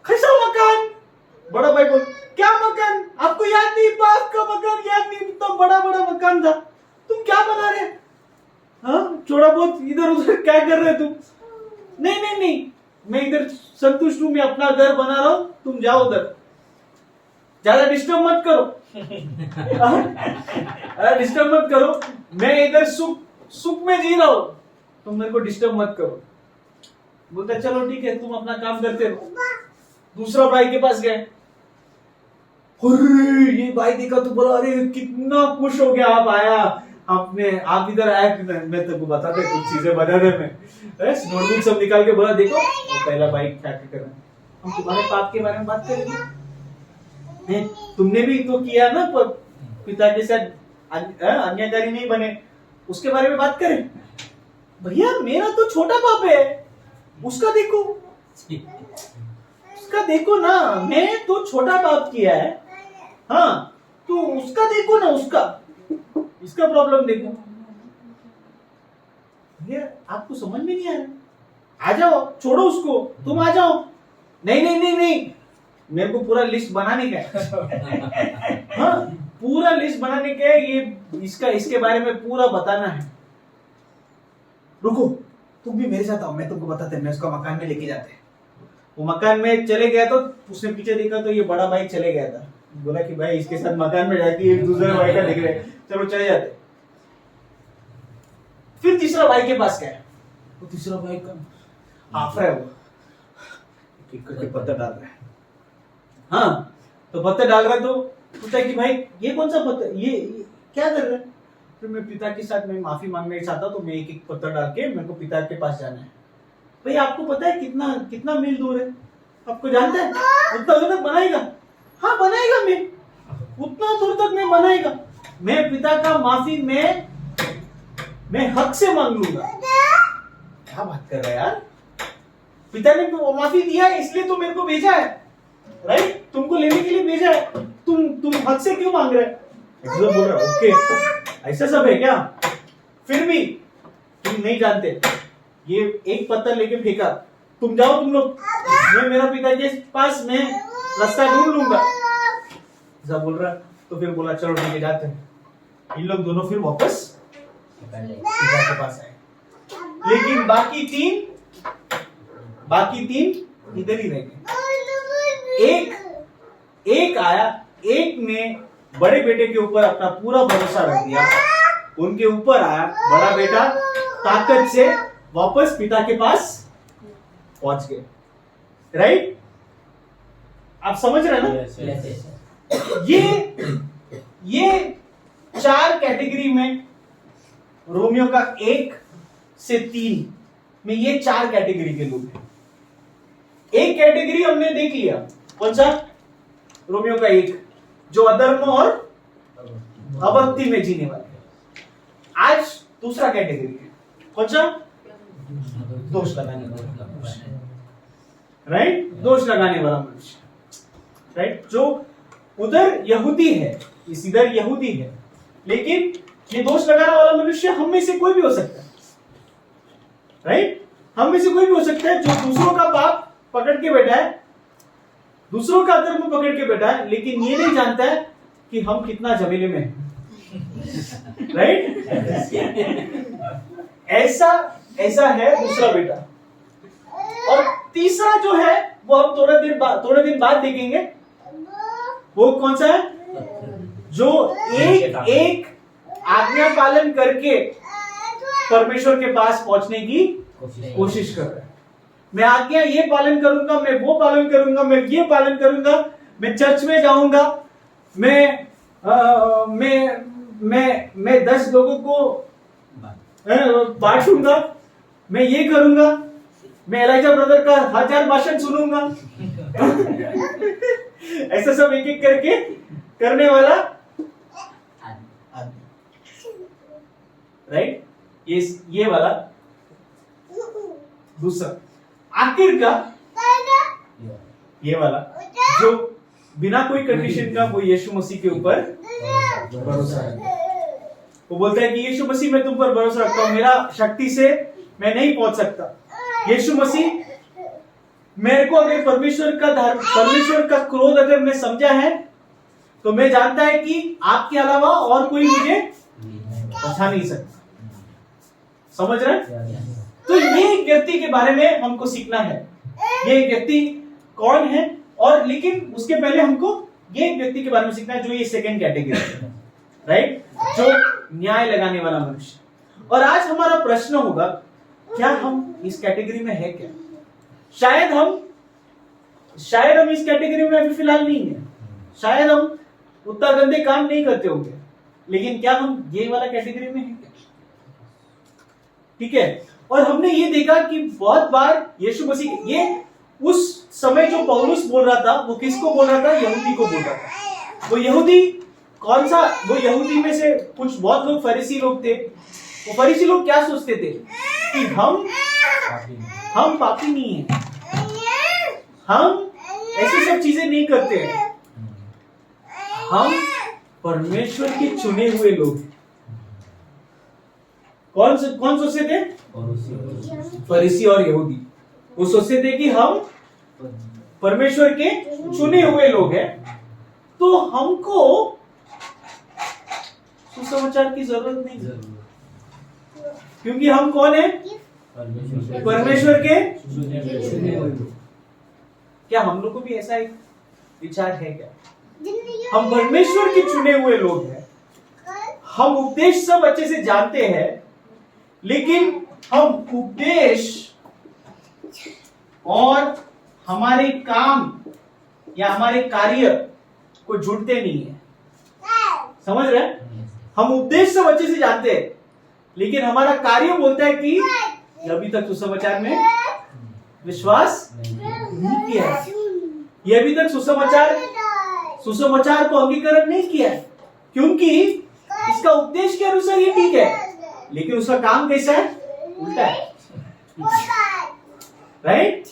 कैसा मकान? बड़ा भाई बोल, क्या मकान? आपको याद नहीं? बाप का मकान याद नहीं? इतना बड़ा मकान था, तुम क्या बना रहे? हाँ, थोड़ा बहुत इधर उधर क्या कर रहे तुम? नहीं, मैं इधर संतुष्ट हूं, मैं अपना घर बना रहा हूं, तुम जाओ उधर, ज्यादा डिस्टर्ब मत करो। डिस्टर्ब मत करो, मैं इधर सुख में जी रहा हूं, तुम मेरे को डिस्टर्ब मत करो। बोलता चलो ठीक है, तुम अपना काम करते रहो। दूसरा भाई के पास गए, ये भाई देखा तो बोला, अरे कितना खुश हो गया आप आया, आप इधर आया, मैं तेको बताते कुछ चीजें बताने में। नोटबुक सब निकाल के बोला, देखो वो पहला भाई क्या कर रहा है, हम तुम्हारे पाप के बारे में बात करेंगे। तुमने भी तो किया ना, पिता के साथ अन्यायकारी नहीं बने, उसके बारे में बात करें। भैया मेरा तो छोटा पाप है, उसका देखो ना, मैं तो छोटा पाप किया है। हाँ, तो उसका देखो ना, इसका प्रॉब्लम देखो। ये आपको समझ में नहीं आ रहा? आ जाओ, छोड़ो उसको, तुम आ जाओ। नहीं, मेरे को पूरा लिस्ट बनाने का है। हाँ, पूरा लिस्ट बनाने का है, ये इसके बारे में पूरा बताना है। रुको, तुम भी मेरे साथ आओ, मैं तुमको बताते, मैं उसका मकान में लेके जाते। वो मकान में चले गया तो उसने पीछे देखा तो ये बड़ा भाई चले गया था। बोला कि भाई इसके साथ मकान में जाके एक दूसरे भाई का देख रहे, चलो चले जाते। फिर तीसरा भाई के पास गया, वो तीसरा भाई का हाफ रहा है, वो करके पत्थर डाल रहा है। हाँ, तो पत्थर डाल रहा है, तो पूछा कि भाई ये कौन सा पत्थर, ये क्या कर रहा है? फिर मैं पिता के साथ मैं माफी मांगना चाहता, तो मैं एक एक पत्थर डाल के मेरे को पिता के पास जाना है। भाई आपको पता है कितना मील दूर है? आपको जानते हैं? उतना दूर तक बनाएगा? हाँ बनाएगा, मैं उतना दूर तक मैं बनाएगा। मैं पिता का माफी मैं हक से मांग लूंगा। क्या बात कर रहा है यार? पिता ने माफी दिया है, इसलिए तो मेरे को भेजा है, राइट? तुमको लेने के लिए भेजा है, तुम हक से क्यों मांग रहे? ऐसा बोल रहा है, ओके ऐसा सब है क्या? फिर भी तुम नहीं जानते, ये एक पत्थर लेके फेंका, तुम जाओ तुम लोग, मैं मेरा पिता के पास मैं रास्ता ढूंढ लूंगा, ऐसा बोल रहा है। तो फिर बोला चलो ठीक है जाते हैं। इन लोग दोनों फिर वापस पिता के पास आए, लेकिन बाकी तीन इधर ही रह गए। एक आया, एक ने बड़े बेटे के ऊपर अपना पूरा भरोसा रख दिया, उनके ऊपर आया, बड़ा बेटा ताकत से वापस पिता के पास पहुंच गए, राइट? आप समझ रहे हैं ना? Yes, yes, yes. ये 4 कैटेगरी में रोमियो का 1 से 3 में ये 4 कैटेगरी के लोग हैं। एक कैटेगरी हमने देख लिया, कौन सा? रोमियो का 1, जो अधर्म और अभक्ति में जीने वाले हैं। आज दूसरा कैटेगरी है, कौन सा? दोष लगाने वाला मनुष्य, राइट? दोष लगाने वाला मनुष्य, राइट? जो उधर यहूदी है, इस इधर यहूदी है, लेकिन ये दोष लगाने वाला मनुष्य हम में से कोई भी हो सकता है, राइट? हम में से कोई भी हो सकता है जो दूसरों का पाप पकड़ के बैठा है, दूसरों का अधर्म पकड़ के बैठा है, लेकिन ये नहीं जानता है कि हम कितना झमेले में हैं, राइट? ऐसा है दूसरा बेटा। और तीसरा जो है वो हम थोड़े दिन बाद देखेंगे, वो कौन सा है? जो एक आज्ञा पालन करके परमेश्वर के पास पहुंचने की कोशिश कर रहा है। मैं आज्ञा ये पालन करूंगा, मैं वो पालन करूंगा, मैं ये पालन करूंगा, मैं चर्च में जाऊंगा, मैं 10 लोगों को बांटूंगा, मैं ये करूंगा, मैं एलाइजा ब्रदर का 1000 भाषण सुनूंगा। ऐसा सब एक एक करके करने वाला राइट? ये वाला दूसरा। आखिर का ये वाला जो बिना कोई कंडीशन का वो यीशु मसीह के ऊपर भरोसा है। वो बोलता है कि यीशु मसीह मैं तुम पर भरोसा रखता हूं, मेरा शक्ति से मैं नहीं पहुंच सकता। यीशु मसीह मेरे को अगर परमेश्वर का क्रोध अगर मैं समझा है तो मैं जानता है कि आपके अलावा और कोई मुझे बचा नहीं सकता। समझ रहे हैं? तो ये एक व्यक्ति के बारे में हमको सीखना है। ये एक व्यक्ति कौन है? और लेकिन उसके पहले हमको ये एक व्यक्ति के बारे में सीखना है जो ये सेकंड कैटेगरी है, राइट? जो न्याय लगाने वाला मनुष्य। और आज हमारा प्रश्न होगा, क्या हम इस कैटेगरी में है क्या? शायद हम इस कैटेगरी में अभी फिलहाल नहीं है, शायद हम उतना गंदे काम नहीं करते होंगे, लेकिन क्या हम ये वाला कैटेगरी में है क्या? ठीक है। और हमने ये देखा कि बहुत बार यीशु मसीह, ये उस समय जो पौलुस बोल रहा था वो किसको बोल रहा था? यहूदी को बोल रहा था। वो यहूदी कौन सा? वो यहूदी में से कुछ बहुत लोग फरीसी लोग थे। वो फरीसी लोग क्या सोचते थे कि हम पापी नहीं है, हम ऐसी सब चीजें नहीं करते हैं, हम परमेश्वर के चुने हुए लोग हैं। कौन सोचते थे? फरीसी और यहूदी। वो सोचते थे कि हम परमेश्वर के चुने हुए लोग हैं, तो हमको सुसमाचार की जरूरत नहीं, क्योंकि हम कौन है? परमेश्वर के चुने हुए लोग। क्या हम लोग को भी ऐसा एक विचार है क्या? हम परमेश्वर के चुने हुए लोग हैं, हम उपदेश सब अच्छे से जानते हैं, लेकिन हम उपदेश और हमारे काम या हमारे कार्य को जुड़ते नहीं है। समझ रहे हैं? हम उपदेश सब अच्छे से जानते हैं, लेकिन हमारा कार्य बोलता है कि अभी तक सुसमाचार में विश्वास नहीं किया है, ये अभी तक सुसमाचार को अंगीकरण नहीं किया है, क्योंकि इसका उपदेश के अनुसार ये ठीक है, लेकिन उसका काम कैसा है? उल्टा है, राइट?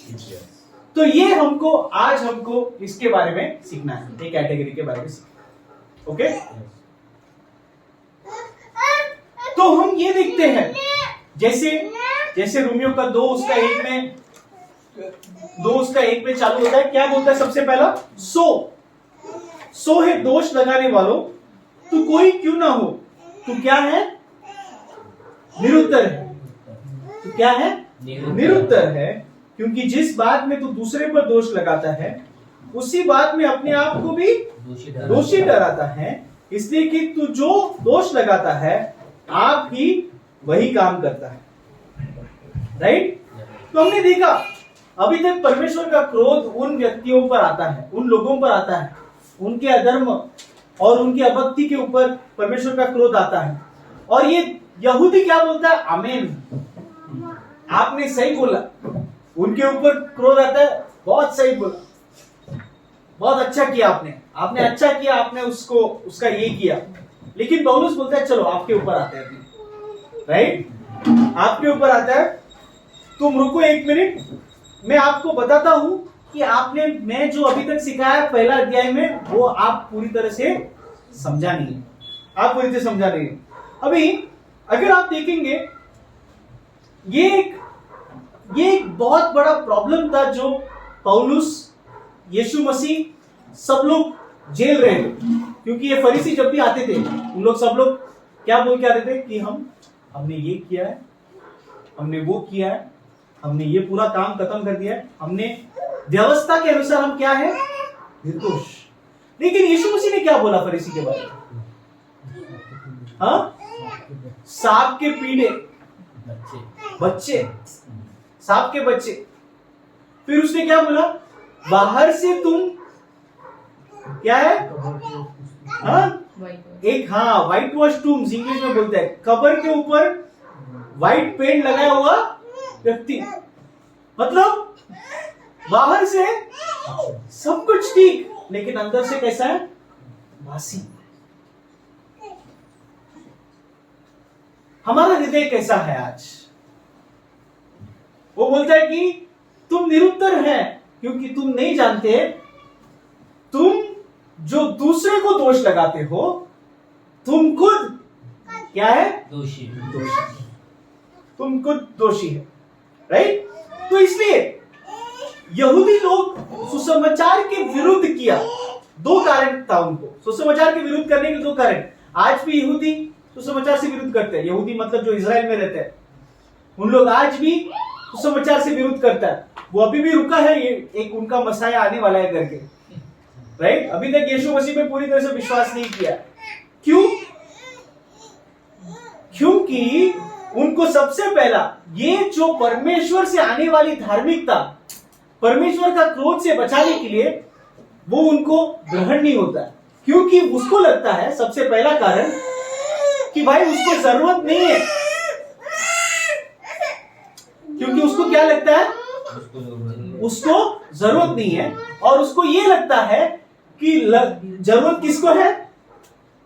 तो ये आज हमको इसके बारे में सीखना है, एक कैटेगरी के बारे में सीखना। ओके? तो हम ये देखते हैं, जैसे रोमियो का 2 उसका 1 में चालू होता है। क्या बोलता है सबसे पहला? सो है दोष लगाने वालों, तू कोई क्यों ना हो, तू क्या है? निरुत्तर है। तू क्या है? निरुत्तर है, क्योंकि जिस बात में तू दूसरे पर दोष लगाता है उसी बात में अपने आप को भी दोषी ठहराता है, इसलिए कि तू जो दोष लगाता है आप ही वही काम करता है, राइट? तो हमने देखा अभी तक परमेश्वर का क्रोध उन व्यक्तियों पर आता है, उन लोगों पर आता है, उनके अधर्म और उनकी अभक्ति के ऊपर परमेश्वर का क्रोध आता है। और ये यहूदी क्या बोलता है? आमीन, आपने सही बोला, उनके ऊपर क्रोध आता है, बहुत सही बोला, बहुत अच्छा किया आपने अच्छा किया, आपने उसका ये किया। लेकिन पौलुस बोलता है चलो आपके ऊपर आते हैं अभी, राइट, आपके ऊपर आता है। तुम रुको एक मिनट, मैं आपको बताता हूं कि मैं जो अभी तक सिखाया पहला अध्याय में, वो आप पूरी तरह से समझा नहीं है, आप पूरी तरह समझा नहीं है। अभी अगर आप देखेंगे, ये एक बहुत बड़ा प्रॉब्लम था जो पौलुस, यीशु मसीह, सब लोग झेल रहे थे। क्योंकि ये फरीसी जब भी आते थे, उन लोग सब लोग क्या बोल के आते थे कि हमने ये किया है, हमने वो किया है, हमने ये पूरा काम खत्म कर दिया है, हमने व्यवस्था के अनुसार हम क्या है, निर्दोष। लेकिन यीशु मसीह ने क्या बोला फरीसी के बारे में? हाँ, सांप के पीढ़े बच्चे, सांप के बच्चे। फिर उसने क्या बोला? बाहर से तुम क्या है, व्हाइट वॉश टूम्स इंग्लिश में बोलते हैं, कब्र के ऊपर व्हाइट पेंट लगाया हुआ व्यक्ति। मतलब बाहर से सब कुछ ठीक, लेकिन अंदर से कैसा है? बासी। हमारा हृदय कैसा है आज? वो बोलता है कि तुम निरुत्तर है क्योंकि तुम नहीं जानते, तुम जो दूसरे को दोष लगाते हो, तुम खुद क्या है? दोषी। तुम खुद दोषी है, राइट? तो इसलिए यहूदी लोग सुसमाचार के विरुद्ध किया। दो कारण था उनको सुसमाचार के विरुद्ध करने के, दो कारण। आज भी यहूदी सुसमाचार से विरुद्ध करते हैं। यहूदी मतलब जो इजराइल में रहते हैं, उन लोग आज भी सुसमाचार से विरुद्ध करता है। वो अभी भी रुका है, ये एक उनका मसाया आने वाला है करके, राइट? अभी तक यीशु मसीह पे पूरी तरह से विश्वास नहीं किया। क्यों? क्योंकि उनको सबसे पहला ये जो परमेश्वर से आने वाली धार्मिकता, परमेश्वर का क्रोध से बचाने के लिए, वो उनको ग्रहण नहीं होता है। क्योंकि उसको लगता है, सबसे पहला कारण, कि भाई उसको जरूरत नहीं है। क्योंकि उसको क्या लगता है? उसको जरूरत नहीं है। और उसको ये लगता है कि जरूरत किसको है?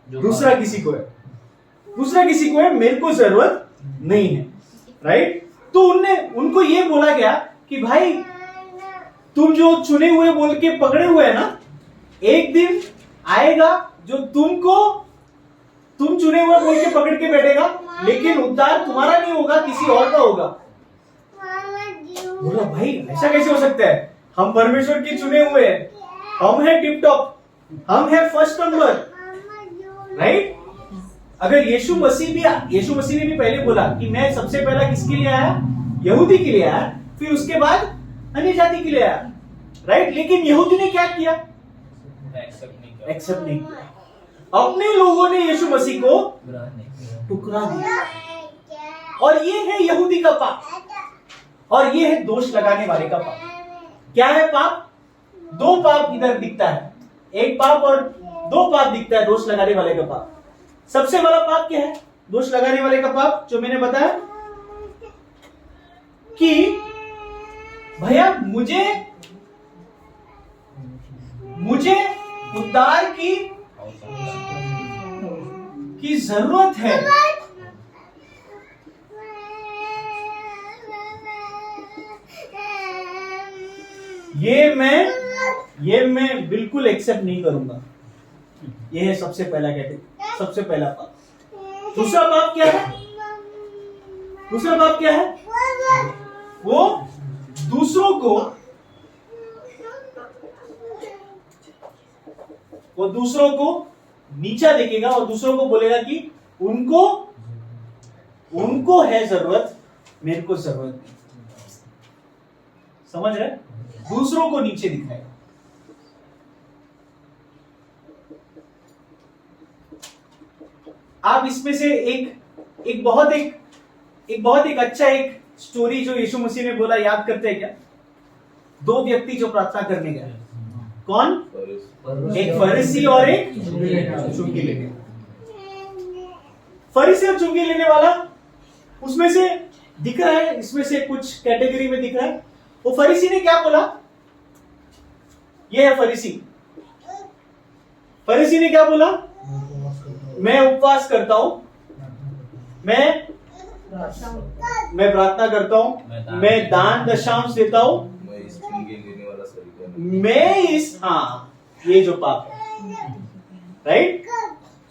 दूसरा किसी को है, दूसरा किसी को है, मेरे को जरूरत नहीं है, राइट? तो उनको ये बोला गया कि भाई तुम जो चुने हुए बोल के पकड़े हुए है ना, एक दिन आएगा जो तुम चुने हुए बोल के पकड़ के बैठेगा, लेकिन उद्धार तुम्हारा नहीं होगा, किसी और का होगा। बोला भाई ऐसा कैसे हो सकता है? हम परमेश्वर के चुने हुए हैं, हम हैं टिप टॉप, हम हैं फर्स्ट नंबर, राइट? अगर यीशु मसीह ने भी पहले बोला कि मैं सबसे पहला किसके लिए आया? यहूदी के लिए आया, फिर उसके बाद अन्य जाति के लिए आया, राइट? लेकिन यहूदी ने क्या किया? एक्सेप्ट नहीं किया। अपने लोगों ने यीशु मसीह को टुकरा दिया। और ये है यहूदी का पाप, और ये है दोष लगाने वाले का पाप। क्या है पाप? दो पाप इधर दिखता है, एक पाप और दो पाप दिखता है दोष लगाने वाले का पाप। सबसे बड़ा पाप क्या है दोष लगाने वाले का पाप? जो मैंने बताया कि भैया मुझे उद्धार की जरूरत है, ये मैं बिल्कुल एक्सेप्ट नहीं करूंगा। ये है सबसे पहला कैटेगरी, सबसे पहला पाप। दूसरा पाप क्या है? दूसरा पाप क्या है? वो दूसरों को नीचा देखेगा और दूसरों को बोलेगा कि उनको है जरूरत, मेरे को जरूरत नहीं। समझ रहे? दूसरों को नीचे दिखाएगा। आप इसमें से एक बहुत अच्छा एक स्टोरी जो यीशु मसीह ने बोला याद करते हैं क्या? दो व्यक्ति जो प्रार्थना करने गए, कौन? एक फरीसी और एक चुंगी लेने। फरीसी और चुंगी लेने वाला उसमें से दिख रहा है, इसमें से कुछ कैटेगरी में दिख रहा है। वो फरीसी ने क्या बोला? ये है फरीसी। फरीसी ने क्या बोला? मैं उपवास करता हूं, मैं प्रार्थना करता हूं, मैं दान दशांश देता हूं, मैं इस ये जो पाप है, राइट?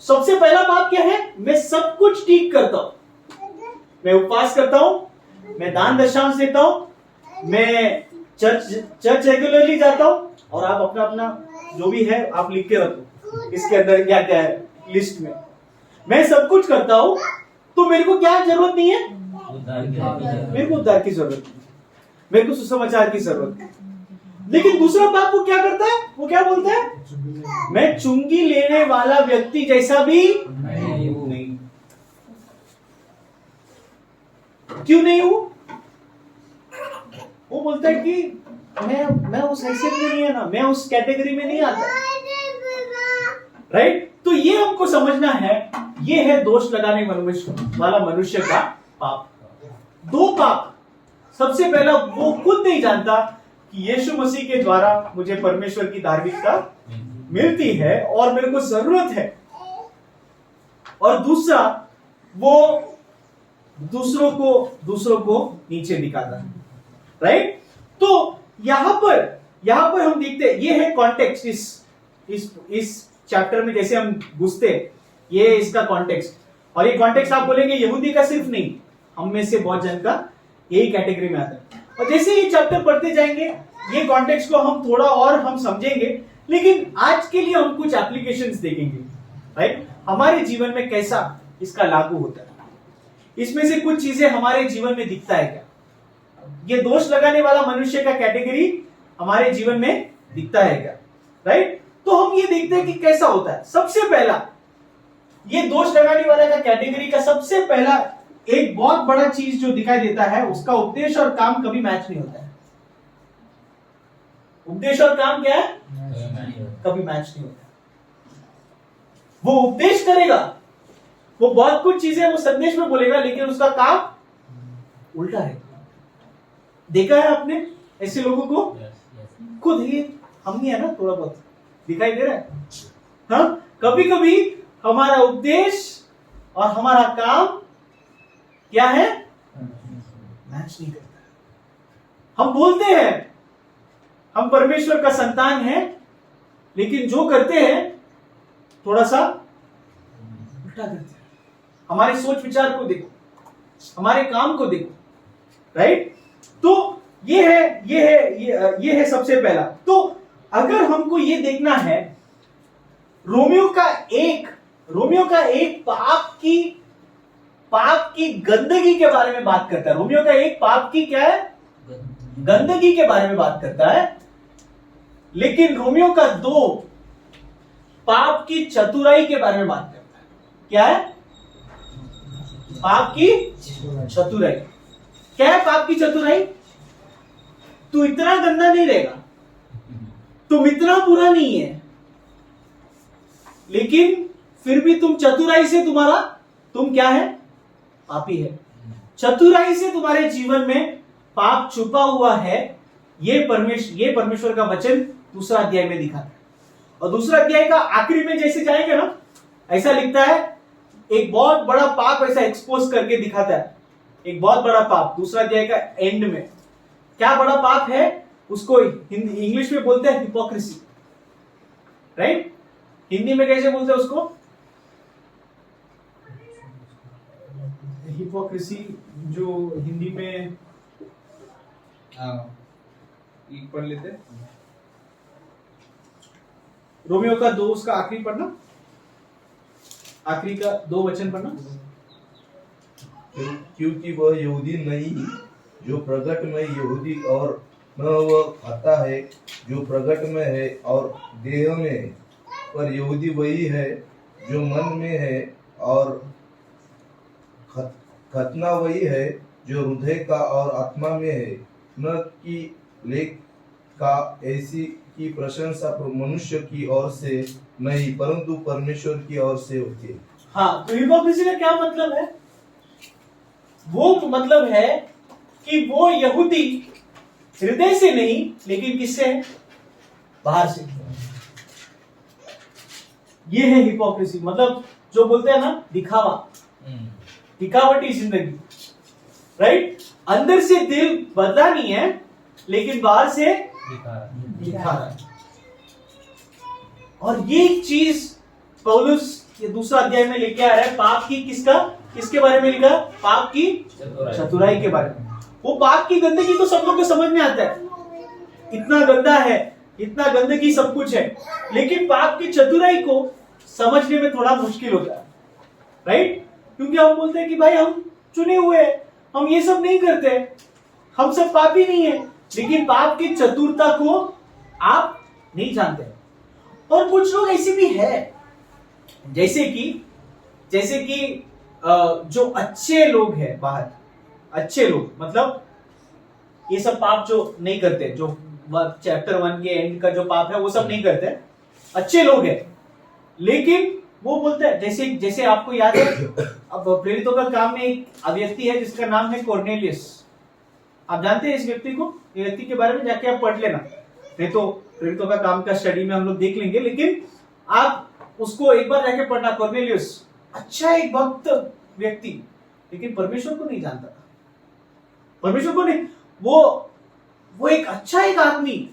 सबसे पहला पाप क्या है? मैं सब कुछ ठीक करता हूं, मैं उपवास करता हूं, मैं दान दशांश देता हूं, मैं चर्च रेगुलरली जाता हूं। और आप अपना अपना जो भी है आप लिख के रखो, इसके अंदर क्या क्या है लिस्ट में। मैं सब कुछ करता हूं, तो मेरे को क्या जरूरत नहीं है? मेरे को उद्धार की जरूरत नहीं, मेरे को सुसमाचार की जरूरत नहीं। लेकिन दूसरा बाप वो क्या करता है? वो क्या बोलता है? मैं चुंगी लेने वाला व्यक्ति जैसा भी नहीं। क्यों नहीं हूं? वो बोलता है कि मैं उस हैसियत में नहीं है ना, मैं उस कैटेगरी में नहीं आता, राइट? तो ये हमको समझना है, ये है दोष लगाने वाला मनुष्य का पाप। दो पाप। सबसे पहला, वो खुद नहीं जानता कि यीशु मसीह के द्वारा मुझे परमेश्वर की धार्मिकता मिलती है और मेरे को जरूरत है। और दूसरा, वो दूसरों को नीचे दिखाता है, राइट? तो यहां पर हम देखते हैं, ये है कॉन्टेक्स्ट। इस चैप्टर में जैसे हम घुसते, ये इसका कॉन्टेक्स्ट। और ये कॉन्टेक्स्ट आप बोलेंगे यहूदी का सिर्फ नहीं, हम में से बहुत जन का यही कैटेगरी में आता है। और जैसे ये चैप्टर पढ़ते जाएंगे, ये कॉन्टेक्स्ट को हम थोड़ा और हम समझेंगे। लेकिन आज के लिए हम कुछ एप्लीकेशंस देखेंगे, राइट? हमारे जीवन में कैसा इसका लागू होता है, इसमें से कुछ चीजें हमारे जीवन में दिखता है क्या? ये दोष लगाने वाला मनुष्य का कैटेगरी हमारे जीवन में दिखता है क्या, राइट? तो हम ये देखते हैं कि कैसा होता है। सबसे पहला, ये दोष लगाने वाला का कैटेगरी का सबसे पहला एक बहुत बड़ा चीज जो दिखाई देता है, उसका उपदेश और काम कभी मैच नहीं होता है। उपदेश और काम क्या है? कभी मैच नहीं होता। वो उपदेश करेगा, वो बहुत कुछ चीजें वो संदेश में बोलेगा, लेकिन उसका काम उल्टा है। देखा है आपने ऐसे लोगों को? खुद ही हम ही है ना, थोड़ा बहुत दिखाई दे रहा है। हाँ, कभी कभी हमारा उपदेश और हमारा काम क्या है? मैच नहीं करता। हम बोलते हैं हम परमेश्वर का संतान हैं, लेकिन जो करते हैं थोड़ा सा उल्टा करते हैं। हमारे सोच विचार को देखो, हमारे काम को देखो, राइट? तो ये है सबसे पहला। तो अगर हमको ये देखना है, रोमियो का एक पाप की गंदगी के बारे में बात करता है। रोमियो का एक पाप की क्या है? गंदगी के बारे में बात करता है। लेकिन रोमियो का 2 पाप की चतुराई के बारे में बात करता है। क्या है? पाप की चतुराई। क्या है पाप की चतुराई? तू इतना गंदा नहीं रहेगा, तुम इतना बुरा नहीं है, लेकिन फिर भी तुम चतुराई से तुम क्या है? पापी है। चतुराई से तुम्हारे जीवन में पाप छुपा हुआ है। ये परमेश्वर का वचन दूसरा अध्याय में दिखाता है। और दूसरा अध्याय का आखिरी में जैसे जाएंगे ना, ऐसा लिखता है, एक बहुत बड़ा पाप ऐसा एक्सपोज करके दिखाता है। एक बहुत बड़ा पाप दूसरा अध्याय का एंड में। क्या बड़ा पाप है? उसको इंग्लिश में बोलते हैं हिपोक्रेसी, राइट? हिंदी में कैसे बोलते हैं उसको? हिपोक्रेसी जो हिंदी में एक पढ़ लेते हैं। रोमियो का 2 उसका आखिरी पढ़ना, आखिरी का 2 वचन पढ़ना। क्योंकि वह यहूदी नहीं जो प्रगट में यहूदी और न वह खाता है जो प्रगट में है और देह में है, पर यहूदी वही है जो मन में है और खतना वही है जो हृदय का और आत्मा में है, न कि का ऐसी की प्रशंसा मनुष्य की ओर से नहीं परंतु परमेश्वर की ओर से होती है। हाँ, तो हिपोक्रेसी का क्या मतलब है? वो मतलब है कि वो यहूदी हृदय से नहीं लेकिन किससे है? बाहर से। ये है हिपोक्रेसी, मतलब जो बोलते हैं ना दिखावा, दिखावटी जिंदगी, राइट? अंदर से दिल बदला नहीं है लेकिन बाहर से दिखा रहा है। और ये चीज पौलुस ये दूसरा अध्याय में लेके आ रहा है। पाप की किसके बारे में लिखा? पाप की चतुराई के बारे में। वो पाप की गंदगी तो सब लोग को समझ में आता है, इतना गंदा है, इतना गंदगी सब कुछ है, लेकिन पाप की चतुराई को समझने में थोड़ा मुश्किल होता है, राइट? क्योंकि हम बोलते हैं कि भाई हम चुने हुए हैं, हम ये सब नहीं करते, हम सब पापी नहीं है, लेकिन पाप की चतुरता को आप नहीं जानते। और कुछ लोग ऐसे भी है जैसे कि जो अच्छे लोग हैं बाहर, अच्छे लोग मतलब ये सब पाप जो नहीं करते, जो चैप्टर 1 के एंड का जो पाप है वो सब नहीं करते, अच्छे लोग हैं, लेकिन वो बोलते हैं जैसे आपको याद है, अब प्रेरितों का काम में एक व्यक्ति है जिसका नाम है कॉर्नेलियस। आप जानते हैं इस व्यक्ति को? ये व्यक्ति के बारे में जाके आप पढ़ लेना, नहीं तो प्रेरितों का काम का स्टडी में हम लोग देख लेंगे, लेकिन आप उसको एक बार जाके पढ़ना। कॉर्नेलियस अच्छा एक भक्त व्यक्ति, लेकिन परमेश्वर को नहीं जानता था, परमेश्वर को नहीं, वो एक अच्छा एक आदमी,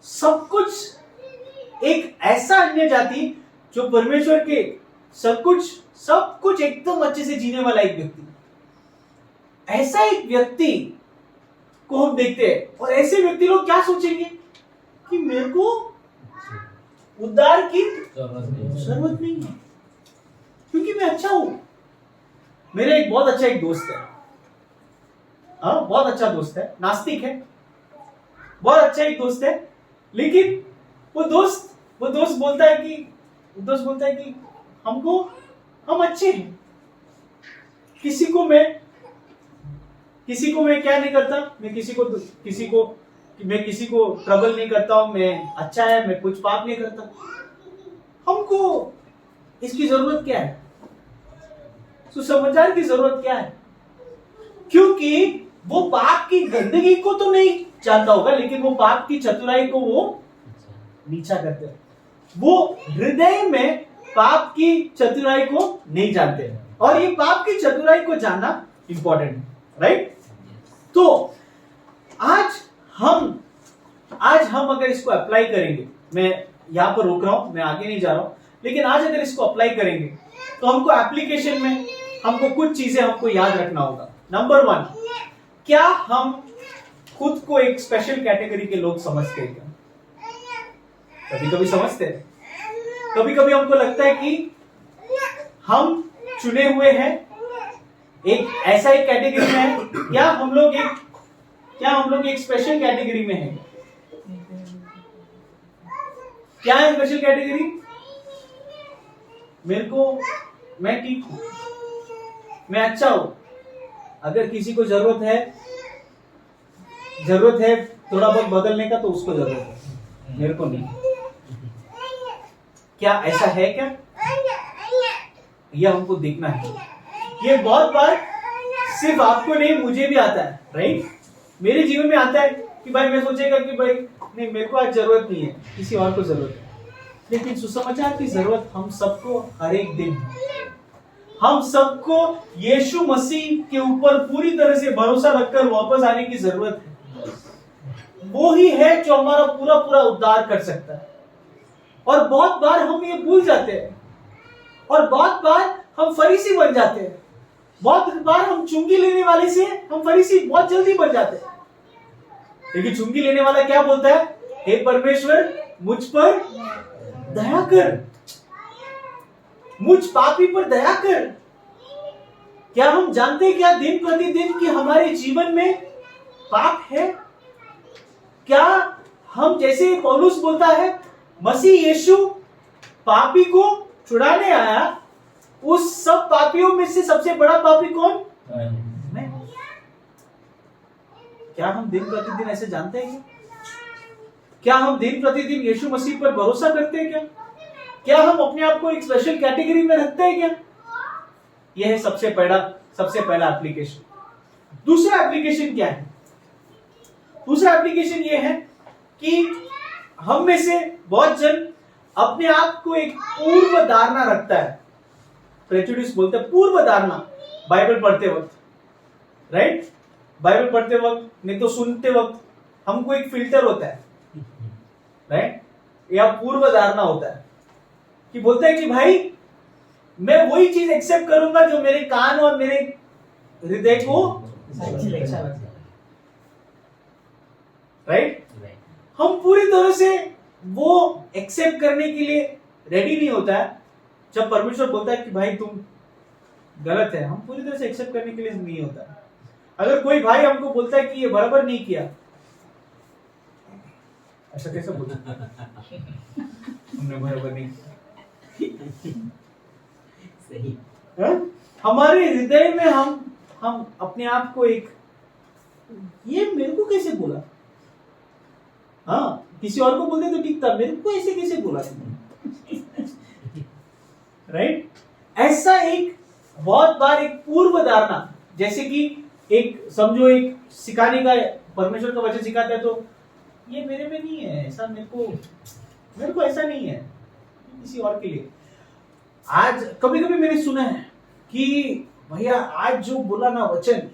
सब कुछ एक ऐसा अन्य जाति जो परमेश्वर के सब कुछ एकदम अच्छे से जीने वाला एक व्यक्ति, ऐसा एक व्यक्ति को हम देखते हैं। और ऐसे व्यक्ति लोग क्या सोचेंगे कि मेरे को उद्धार की जरूरत नहीं है क्योंकि मैं अच्छा हूं। मेरा एक बहुत अच्छा एक दोस्त है, हाँ बहुत अच्छा दोस्त है, नास्तिक है, बहुत अच्छा एक दोस्त है, लेकिन वो दोस्त बोलता है कि हम अच्छे हैं, किसी को मैं क्या नहीं करता, मैं किसी को ट्रबल नहीं करता हूं, मैं अच्छा है, मैं कुछ पाप नहीं करता, हमको इसकी जरूरत क्या है? सुसमाचार की जरूरत क्या है? क्योंकि वो पाप की गंदगी को तो नहीं जानता होगा, लेकिन वो पाप की चतुराई को वो नीचा करते हैं। वो हृदय में पाप की चतुराई को नहीं जानते, और ये पाप की चतुराई को जानना इंपॉर्टेंट है, राइट? तो आज हम अगर इसको अप्लाई करेंगे, मैं यहां पर रोक रहा हूं, मैं आगे नहीं जा रहा हूं, लेकिन आज अगर इसको अप्लाई करेंगे तो हमको एप्लीकेशन में हमको कुछ चीजें हमको याद रखना होगा। नंबर 1, क्या हम खुद को एक स्पेशल कैटेगरी के लोग समझते हैं? कभी कभी समझते हैं, कभी कभी हमको लगता है कि हम चुने हुए हैं, एक ऐसा एक कैटेगरी में है। क्या हम लोग एक स्पेशल कैटेगरी में हैं? क्या है स्पेशल कैटेगरी? मैं ठीक हूं, मैं अच्छा हूं, अगर किसी को जरूरत है थोड़ा बहुत बदलने का तो उसको जरूरत है, मेरे को नहीं। क्या ऐसा है? क्या यह हमको देखना है। ये बहुत बार सिर्फ आपको नहीं, मुझे भी आता है, राइट? मेरे जीवन में आता है कि भाई मैं सोचेगा कि भाई नहीं, मेरे को आज जरूरत नहीं है, किसी और को जरूरत है, लेकिन सुसमाचार की जरूरत हम सबको हर एक दिन है। हम सबको यीशु मसीह के ऊपर पूरी तरह से भरोसा रखकर वापस आने की जरूरत है। वो ही है जो हमारा पूरा उद्धार कर सकता है। और बहुत बार हम ये भूल जाते हैं, और बहुत बार हम फरीसी बन जाते हैं, बहुत बार हम चुंगी लेने वाले से हम फरीसी बहुत जल्दी बन जाते हैं। लेकिन चुंगी लेने वाला क्या बोलता है? हे परमेश्वर, मुझ पर दया कर, मुझ पापी पर दया कर। क्या हम जानते हैं क्या दिन प्रतिदिन कि हमारे जीवन में पाप है? क्या हम, जैसे पौलुस बोलता है, मसीह यीशु पापी को छुड़ाने आया, उस सब पापियों में से सबसे बड़ा पापी कौन? मैं। क्या हम दिन प्रतिदिन ऐसे जानते हैं? क्या हम दिन प्रतिदिन यीशु मसीह पर भरोसा करते हैं क्या हम अपने आप को एक स्पेशल कैटेगरी में रखते हैं क्या? यह है सबसे पहला एप्लीकेशन। दूसरा एप्लीकेशन क्या है? दूसरा एप्लीकेशन यह है कि हम में से बहुत जन अपने आप को एक पूर्व धारणा रखता है, प्रेजुडिस बोलते हैं, पूर्व धारणा, बाइबल पढ़ते वक्त, राइट? बाइबल पढ़ते वक्त नहीं तो सुनते वक्त हमको एक फिल्टर होता है, राइट? या पूर्व धारणा होता है कि बोलते हैं कि भाई मैं वही चीज एक्सेप्ट करूंगा जो मेरे कान और मेरे हृदय को अच्छा लगता है, राइट? हम पूरी तरह से वो एक्सेप्ट करने के लिए रेडी नहीं होता है। जब परमेश्वर बोलता है कि भाई तुम गलत है, हम पूरी तरह से एक्सेप्ट करने के लिए नहीं होता है। अगर कोई भाई हमको बोलता है कि ये बराबर नहीं किया, ऐसा कैसे बोलता हमने बराबर नहीं किया, सही है? हमारे हृदय में हम अपने आप को एक, ये मेरे को कैसे बोला, हाँ किसी और को बोलते तो ठीक था, मेरे को ऐसे कैसे बोला तुमने, राइट? ऐसा एक बहुत बार एक पूर्व धारणा, जैसे कि एक समझो एक सिखाने का, परमेश्वर का वचन सिखाता है तो ये मेरे में नहीं है, ऐसा मेरे को ऐसा नहीं है, किसी और के लिए। आज कभी कभी मैंने सुना है कि भैया आज जो बोला ना वचन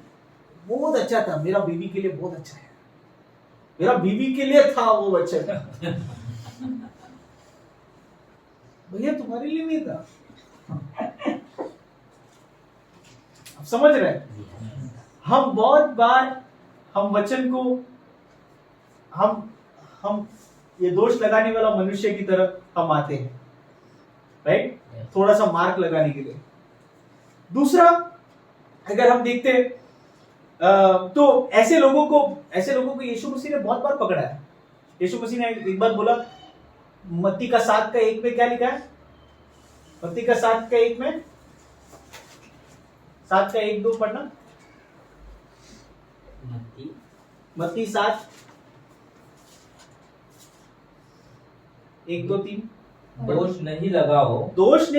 बहुत अच्छा था, मेरा बीवी के लिए बहुत अच्छा है, मेरा बीवी के लिए था वो वचन, भैया तुम्हारे लिए नहीं था। आप समझ रहे हैं? हम बहुत बार हम वचन को हम ये दोष लगाने वाला मनुष्य की तरफ हम आते हैं, राइट? थोड़ा सा मार्क लगाने के लिए। दूसरा, अगर हम देखते तो ऐसे लोगों को यीशु मसीह ने बहुत बार पकड़ा है। यीशु मसीह ने एक बार बोला, मत्ती का 7:1 में क्या लिखा है? मत्ती का 7:1 में, 7:1-2 पढ़ना। मत्ती 7 1 2 3। दोष नहीं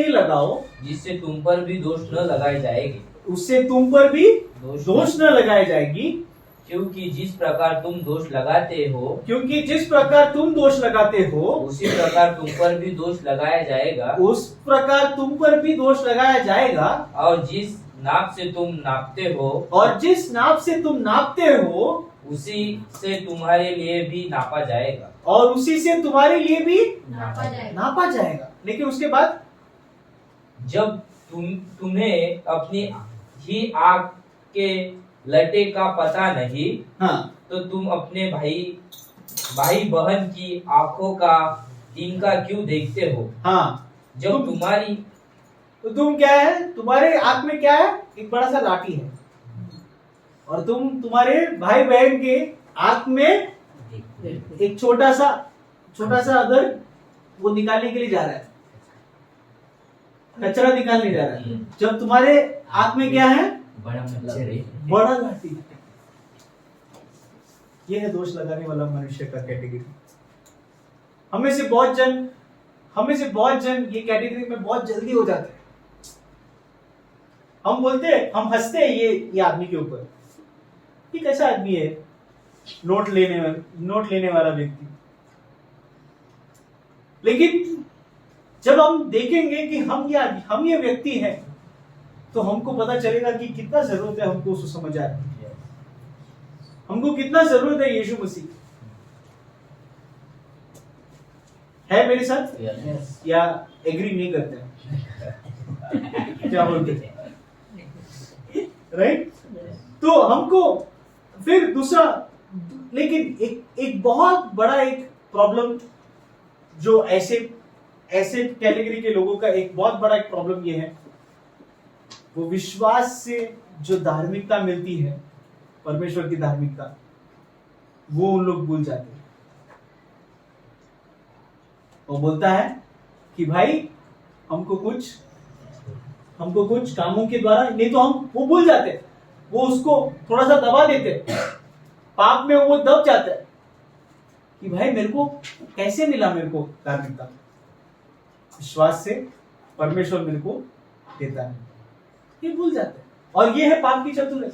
लगाओ जिससे तुम पर भी दोष न लगाई जाएगी, उससे तुम पर भी दोष न लगाई जाएगी, क्योंकि जिस प्रकार तुम दोष लगाते हो उसी प्रकार तुम पर भी दोष लगाया जाएगा, और जिस नाप से तुम नापते हो उसी से तुम्हारे लिए भी नापा जाएगा। लेकिन उसके बाद, जब तुम्हें अपनी ही आँख के लटे का पता नहीं, हाँ, तो तुम अपने भाई बहन की आंखों का तिनका क्यों देखते हो? हाँ, जब तुम्हारी, तो तुम क्या है, तुम्हारे आंख में क्या है? एक बड़ा सा लाठी है, और तुम तुम्हारे भाई बहन के आंख में एक छोटा सा अदर वो निकालने के लिए जा रहा है, कचरा निकालने जा रहा है। जब तुम्हारे आंख में क्या है? बड़ा लाठी। ये है दोष लगाने वाला मनुष्य का कैटेगरी। हमें से बहुत जन ये कैटेगरी में बहुत जल्दी हो जाते हैं। हम हंसते हैं ये आदमी के ऊपर, ये कैसा आदमी है, नोट लेने वाला व्यक्ति। लेकिन जब हम देखेंगे कि हम ये व्यक्ति हैं, तो हमको पता चलेगा कि कितना जरूरत है हमको सुसमाचार की, हमको कितना जरूरत है यीशु मसीह। है मेरे साथ? या एग्री नहीं करते हैं? क्या बोलते हैं, राइट? तो हमको फिर दूसरा, लेकिन एक बहुत बड़ा एक प्रॉब्लम जो ऐसे कैटेगरी के लोगों का एक बहुत बड़ा एक प्रॉब्लम ये है, वो विश्वास से जो धार्मिकता मिलती है, परमेश्वर की धार्मिकता, वो उन लोग भूल जाते हैं। वो बोलता है कि भाई हमको कुछ कामों के द्वारा, नहीं तो वो भूल जाते, वो उसको थोड़ा सा दबा देते, पाप में वो दब जाता है, कि भाई मेरे को कैसे मिला, मेरे को धार्मिकता विश्वास से परमेश्वर मेरे को देता है, ये भूल जाते हैं। और ये है पाप की चतुराई।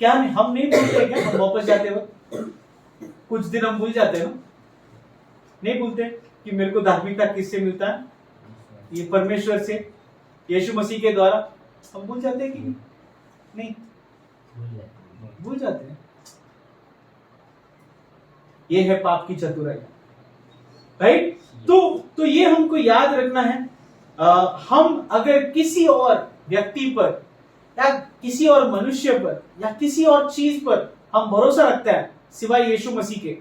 क्या हम नहीं भूलते क्या? हम वापस जाते वक्त कुछ दिन हम भूल जाते हैं ना, नहीं भूलते कि मेरे को धार्मिकता किससे मिलता है? ये परमेश्वर से, यीशु मसीह के द्वारा। हम भूल जाते हैं कि नहीं? भूल जाते हैं। ये है पाप की चतुराई, राइट? तो ये हमको याद रखना है। हम अगर किसी और व्यक्ति पर या किसी और मनुष्य पर या किसी और चीज पर हम भरोसा रखते हैं सिवाय यीशु मसीह के,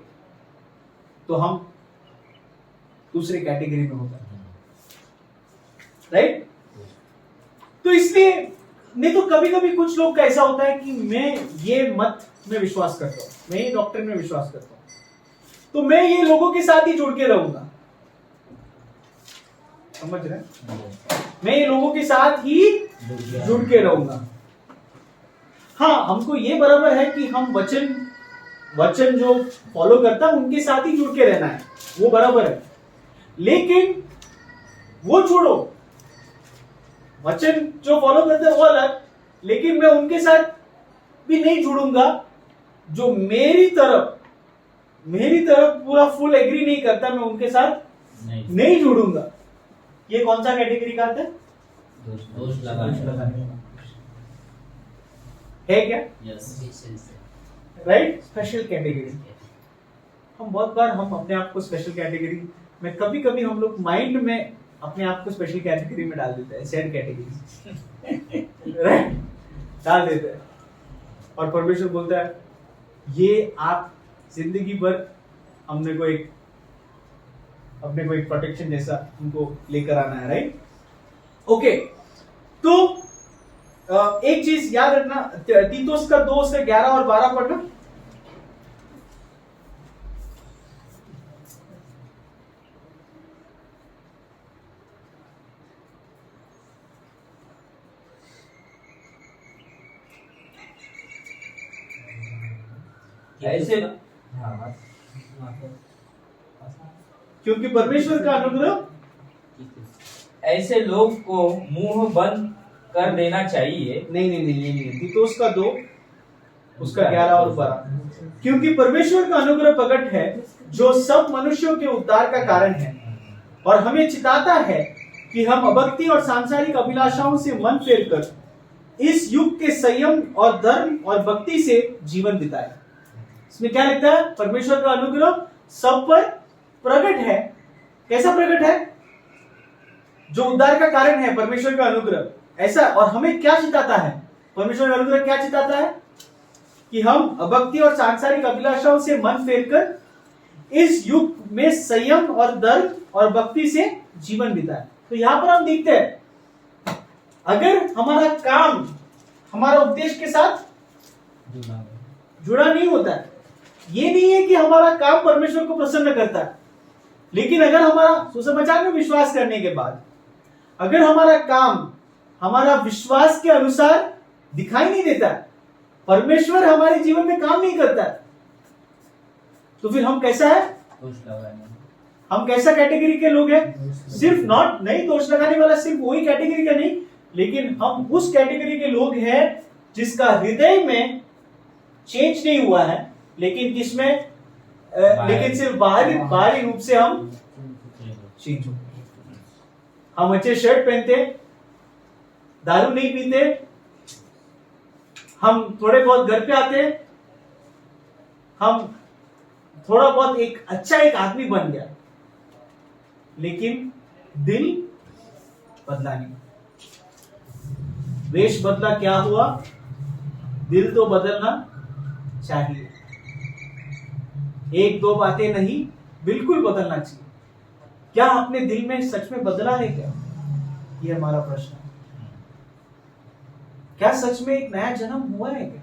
तो हम दूसरे कैटेगरी में होता है, राइट? तो इसलिए नहीं तो कभी कभी कुछ लोग का ऐसा होता है कि मैं ये मत में विश्वास करता हूं, मैं ये डॉक्टर में विश्वास करता हूं, तो मैं ये लोगों के साथ ही जुड़ के रहूंगा। समझ रहे हैं? मैं ये लोगों के साथ ही जुड़ के रहूंगा। हाँ, हमको ये बराबर है कि हम वचन जो फॉलो करता है उनके साथ ही जुड़ के रहना है, वो बराबर है। लेकिन वो छोड़ो, वचन जो फॉलो करते हैं वो अलग, लेकिन मैं उनके साथ भी नहीं जुड़ूंगा जो मेरी तरफ पूरा फुल एग्री नहीं करता, मैं उनके साथ नहीं जुड़ूंगा। ये कौन सा कैटेगरी का आता है? दोष लगाने है क्या? Yes, right? Special category. हम बहुत बार हम अपने आप को स्पेशल कैटेगरी में, कभी कभी हम लोग माइंड में अपने आप को स्पेशल कैटेगरी में डाल देते हैं, सैड कैटेगरी, राइट? डाल देते हैं। और परमेश्वर बोलता है ये आप जिंदगी भर अपने को एक प्रोटेक्शन जैसा उनको लेकर आना है, राइट? ओके, तो एक चीज याद रखना, तीतुस का 2 से 11 और 12 पढ़ना। ऐसे क्योंकि परमेश्वर का अनुग्रह, ऐसे लोग को मुंह बंद कर देना चाहिए। नहीं, तीतुस का 2 उसका 11 और 12। क्योंकि परमेश्वर का अनुग्रह प्रकट है जो सब मनुष्यों के उद्धार का कारण है और हमें चिताता है कि हम अभक्ति और सांसारिक अभिलाषाओं से मन फेरकर इस युग के संयम और धर्म और भक्ति से जीवन बिताए। इसमें क्या लिखता है? परमेश्वर का अनुग्रह सब पर प्रकट है। कैसा प्रकट है? जो उद्धार का कारण है, परमेश्वर का अनुग्रह ऐसा। और हमें क्या चिताता है? परमेश्वर का अनुग्रह क्या चिताता है? कि हम अभक्ति और सांसारिक अभिलाषाओं से मन फेरकर इस युग में संयम और धर्म और भक्ति से जीवन बिताए। तो यहां पर हम देखते हैं अगर हमारा काम हमारा उपदेश के साथ जुड़ा नहीं होता है, ये नहीं है कि हमारा काम परमेश्वर को प्रसन्न करता है, लेकिन अगर हमारा सुसमाचार में विश्वास करने के बाद अगर हमारा काम हमारा विश्वास के अनुसार दिखाई नहीं देता है, परमेश्वर हमारे जीवन में काम नहीं करता है, तो फिर हम कैसा है? हम कैसा कैटेगरी के लोग हैं? सिर्फ नहीं दोष लगाने वाला सिर्फ वही कैटेगरी का नहीं, लेकिन हम उस कैटेगरी के लोग हैं जिसका हृदय में चेंज नहीं हुआ है, लेकिन किसमें लेकिन सिर्फ बाहरी रूप से हम चेंज हो। हम अच्छे शर्ट पहनते, दारू नहीं पीते, हम थोड़े बहुत घर पे आते, हम थोड़ा बहुत एक आदमी बन गया, लेकिन दिल बदला नहीं। वेश बदला, क्या हुआ? दिल तो बदलना चाहिए। 1-2 बातें नहीं, बिल्कुल बदलना चाहिए। क्या अपने दिल में सच में बदला है क्या? ये हमारा प्रश्न है। क्या सच में एक नया जन्म हुआ है क्या?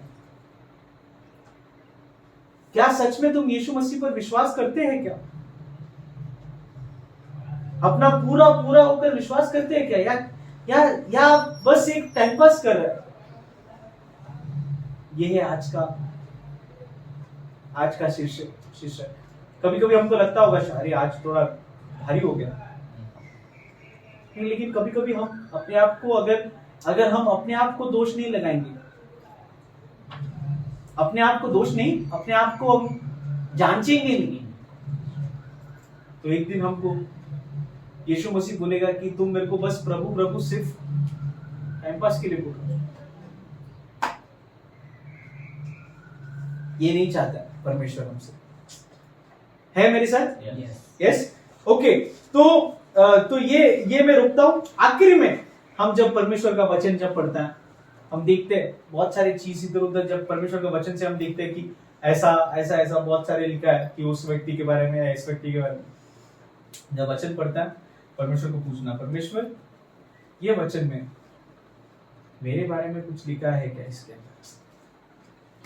क्या सच में तुम यीशु मसीह पर विश्वास करते हैं क्या? अपना पूरा होकर विश्वास करते हैं क्या? या बस एक टाइम पास कर रहे हैं? ये है आज का शीर्षक। कभी कभी हमको लगता होगा अरे आज थोड़ा भारी हो गया, लेकिन कभी कभी हम अपने आप को अगर हम अपने आप को दोष नहीं लगाएंगे, अपने आप को दोष नहीं, अपने आप को हम जांचेंगे नहीं, तो एक दिन हमको यीशु मसीह बोलेगा कि तुम मेरे को बस प्रभु प्रभु सिर्फ टाइम पास के लिए बोलो। ये नहीं चाहता परमेश्वर हमसे, है मेरे साथ? Yes, okay. तो ये मैं रुकता हूं। आखिरी में हम जब परमेश्वर का वचन जब पढ़ता है, हम देखते हैं बहुत सारी चीज इधर उधर, जब परमेश्वर के वचन से हम देखते हैं कि ऐसा ऐसा ऐसा बहुत सारे लिखा है कि उस व्यक्ति के बारे में, इस व्यक्ति के बारे में। जब वचन पढ़ता है, परमेश्वर को पूछना, परमेश्वर ये वचन में मेरे बारे में कुछ लिखा है क्या? इसके अंदर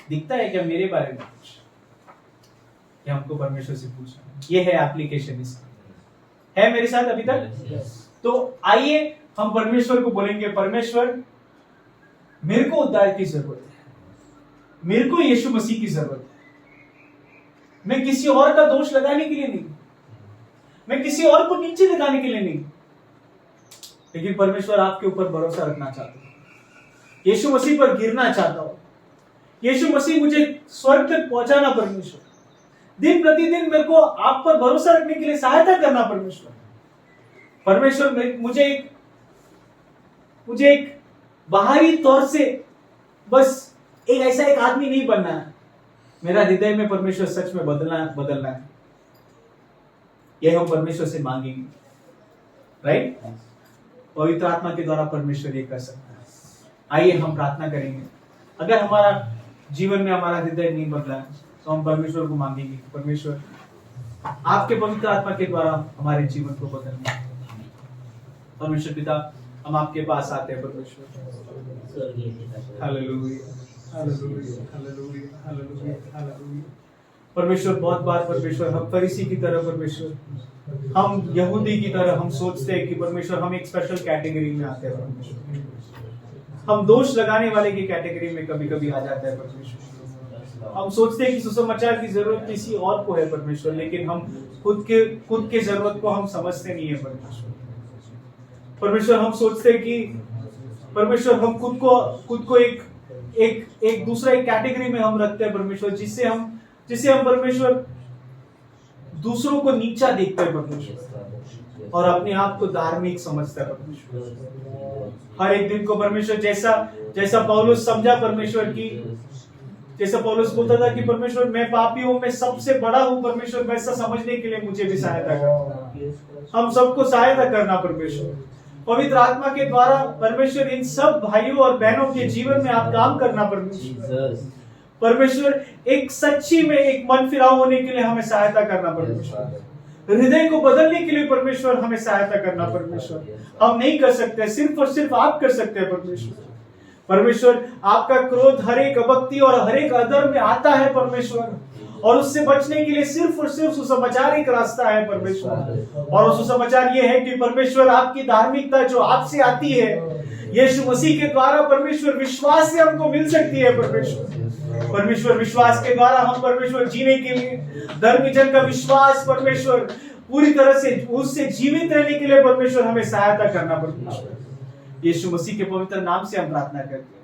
दिखता है क्या मेरे बारे में कुछ? ये हमको परमेश्वर से पूछना, ये है एप्लीकेशन इसका। है मेरे साथ अभी तक? तो आइए हम परमेश्वर को बोलेंगे, परमेश्वर मेरे को उद्धार की जरूरत है, मेरे को यीशु मसीह की जरूरत है। मैं किसी और का दोष लगाने के लिए नहीं, मैं किसी और को नीचे दिखाने के लिए नहीं, लेकिन परमेश्वर आपके ऊपर भरोसा रखना चाहता हूं, यीशु मसीह पर गिरना चाहता हूं। यीशु मसीह मुझे स्वर्ग तक पहुंचाना परमेश्वर, दिन प्रतिदिन मेरे को आप पर भरोसा रखने के लिए सहायता करना परमेश्वर मुझे एक बाहरी तौर से बस ऐसा एक आदमी नहीं बनना है, मेरा हृदय में परमेश्वर सच में बदलना है। यह हम परमेश्वर से मांगेंगे, राइट? पवित्र आत्मा के द्वारा परमेश्वर ये कर सकता है। आइए हम प्रार्थना करेंगे। अगर हमारा जीवन में हमारा हृदय नहीं बदला है, तो हम परमेश्वर को मांगेंगे, परमेश्वर आपके पवित्र आत्मा के द्वारा हमारे जीवन को बदलना। परमेश्वर पिता, हम आपके पास आते हैं परमेश्वर। Hallelujah, hallelujah, hallelujah, hallelujah, hallelujah. परमेश्वर बहुत बार परमेश्वर हम फरीसी की तरह, परमेश्वर हम यहूदी की तरह हम सोचते हैं कि परमेश्वर हम एक स्पेशल कैटेगरी में आते हैं परमेश्वर। हम दोष लगाने वाले की कैटेगरी में कभी कभी आ जाता है परमेश्वर। हम सोचते हैं कि सुसमाचार की जरूरत किसी और को है परमेश्वर, लेकिन हम खुद के जरूरत को हम समझते नहीं है परमेश्वर। परमेश्वर हम सोचते हैं कि परमेश्वर हम खुद को एक दूसरा एक कैटेगरी में हम रखते हैं परमेश्वर, जिससे हम परमेश्वर दूसरों को नीचा देखते हैं परमेश्वर, और अपने आप को धार्मिक समझता है परमेश्वर। हर एक दिन को परमेश्वर जैसा पौलुस समझा परमेश्वर की, जैसा पौलुस बोलता था कि परमेश्वर मैं पापी हूं, मैं सबसे बड़ा हूं परमेश्वर, वैसा समझने के लिए मुझे भी सहायता करना। हम सबको सहायता करना परमेश्वर। पवित्र आत्मा के द्वारा परमेश्वर इन सब भाइयों और बहनों के जीवन में आप काम करना परमेश्वर। एक सच्ची में एक मन फिराव होने के लिए हमें सहायता करना परमेश्वर। हृदय को बदलने के लिए परमेश्वर हमें सहायता करना परमेश्वर। हम नहीं कर सकते, सिर्फ और सिर्फ आप कर सकते हैं परमेश्वर। आपका क्रोध हर एक अभक्ति और हर एक अधर्म में आता है परमेश्वर, और उससे बचने के लिए सिर्फ और सिर्फ सुसमाचार एक रास्ता है परमेश्वर। और वो सुसमाचार ये है कि परमेश्वर आपकी धार्मिकता जो आपसे आती है यीशु मसीह के द्वारा परमेश्वर, विश्वास से हमको मिल सकती है परमेश्वर। विश्वास के द्वारा हम परमेश्वर जीने के लिए, धर्मी जन का विश्वास परमेश्वर पूरी तरह से उससे जीवित रहने के लिए परमेश्वर हमें सहायता करना परमेश्वर। यीशु मसीह के पवित्र नाम से हम प्रार्थना करते हैं।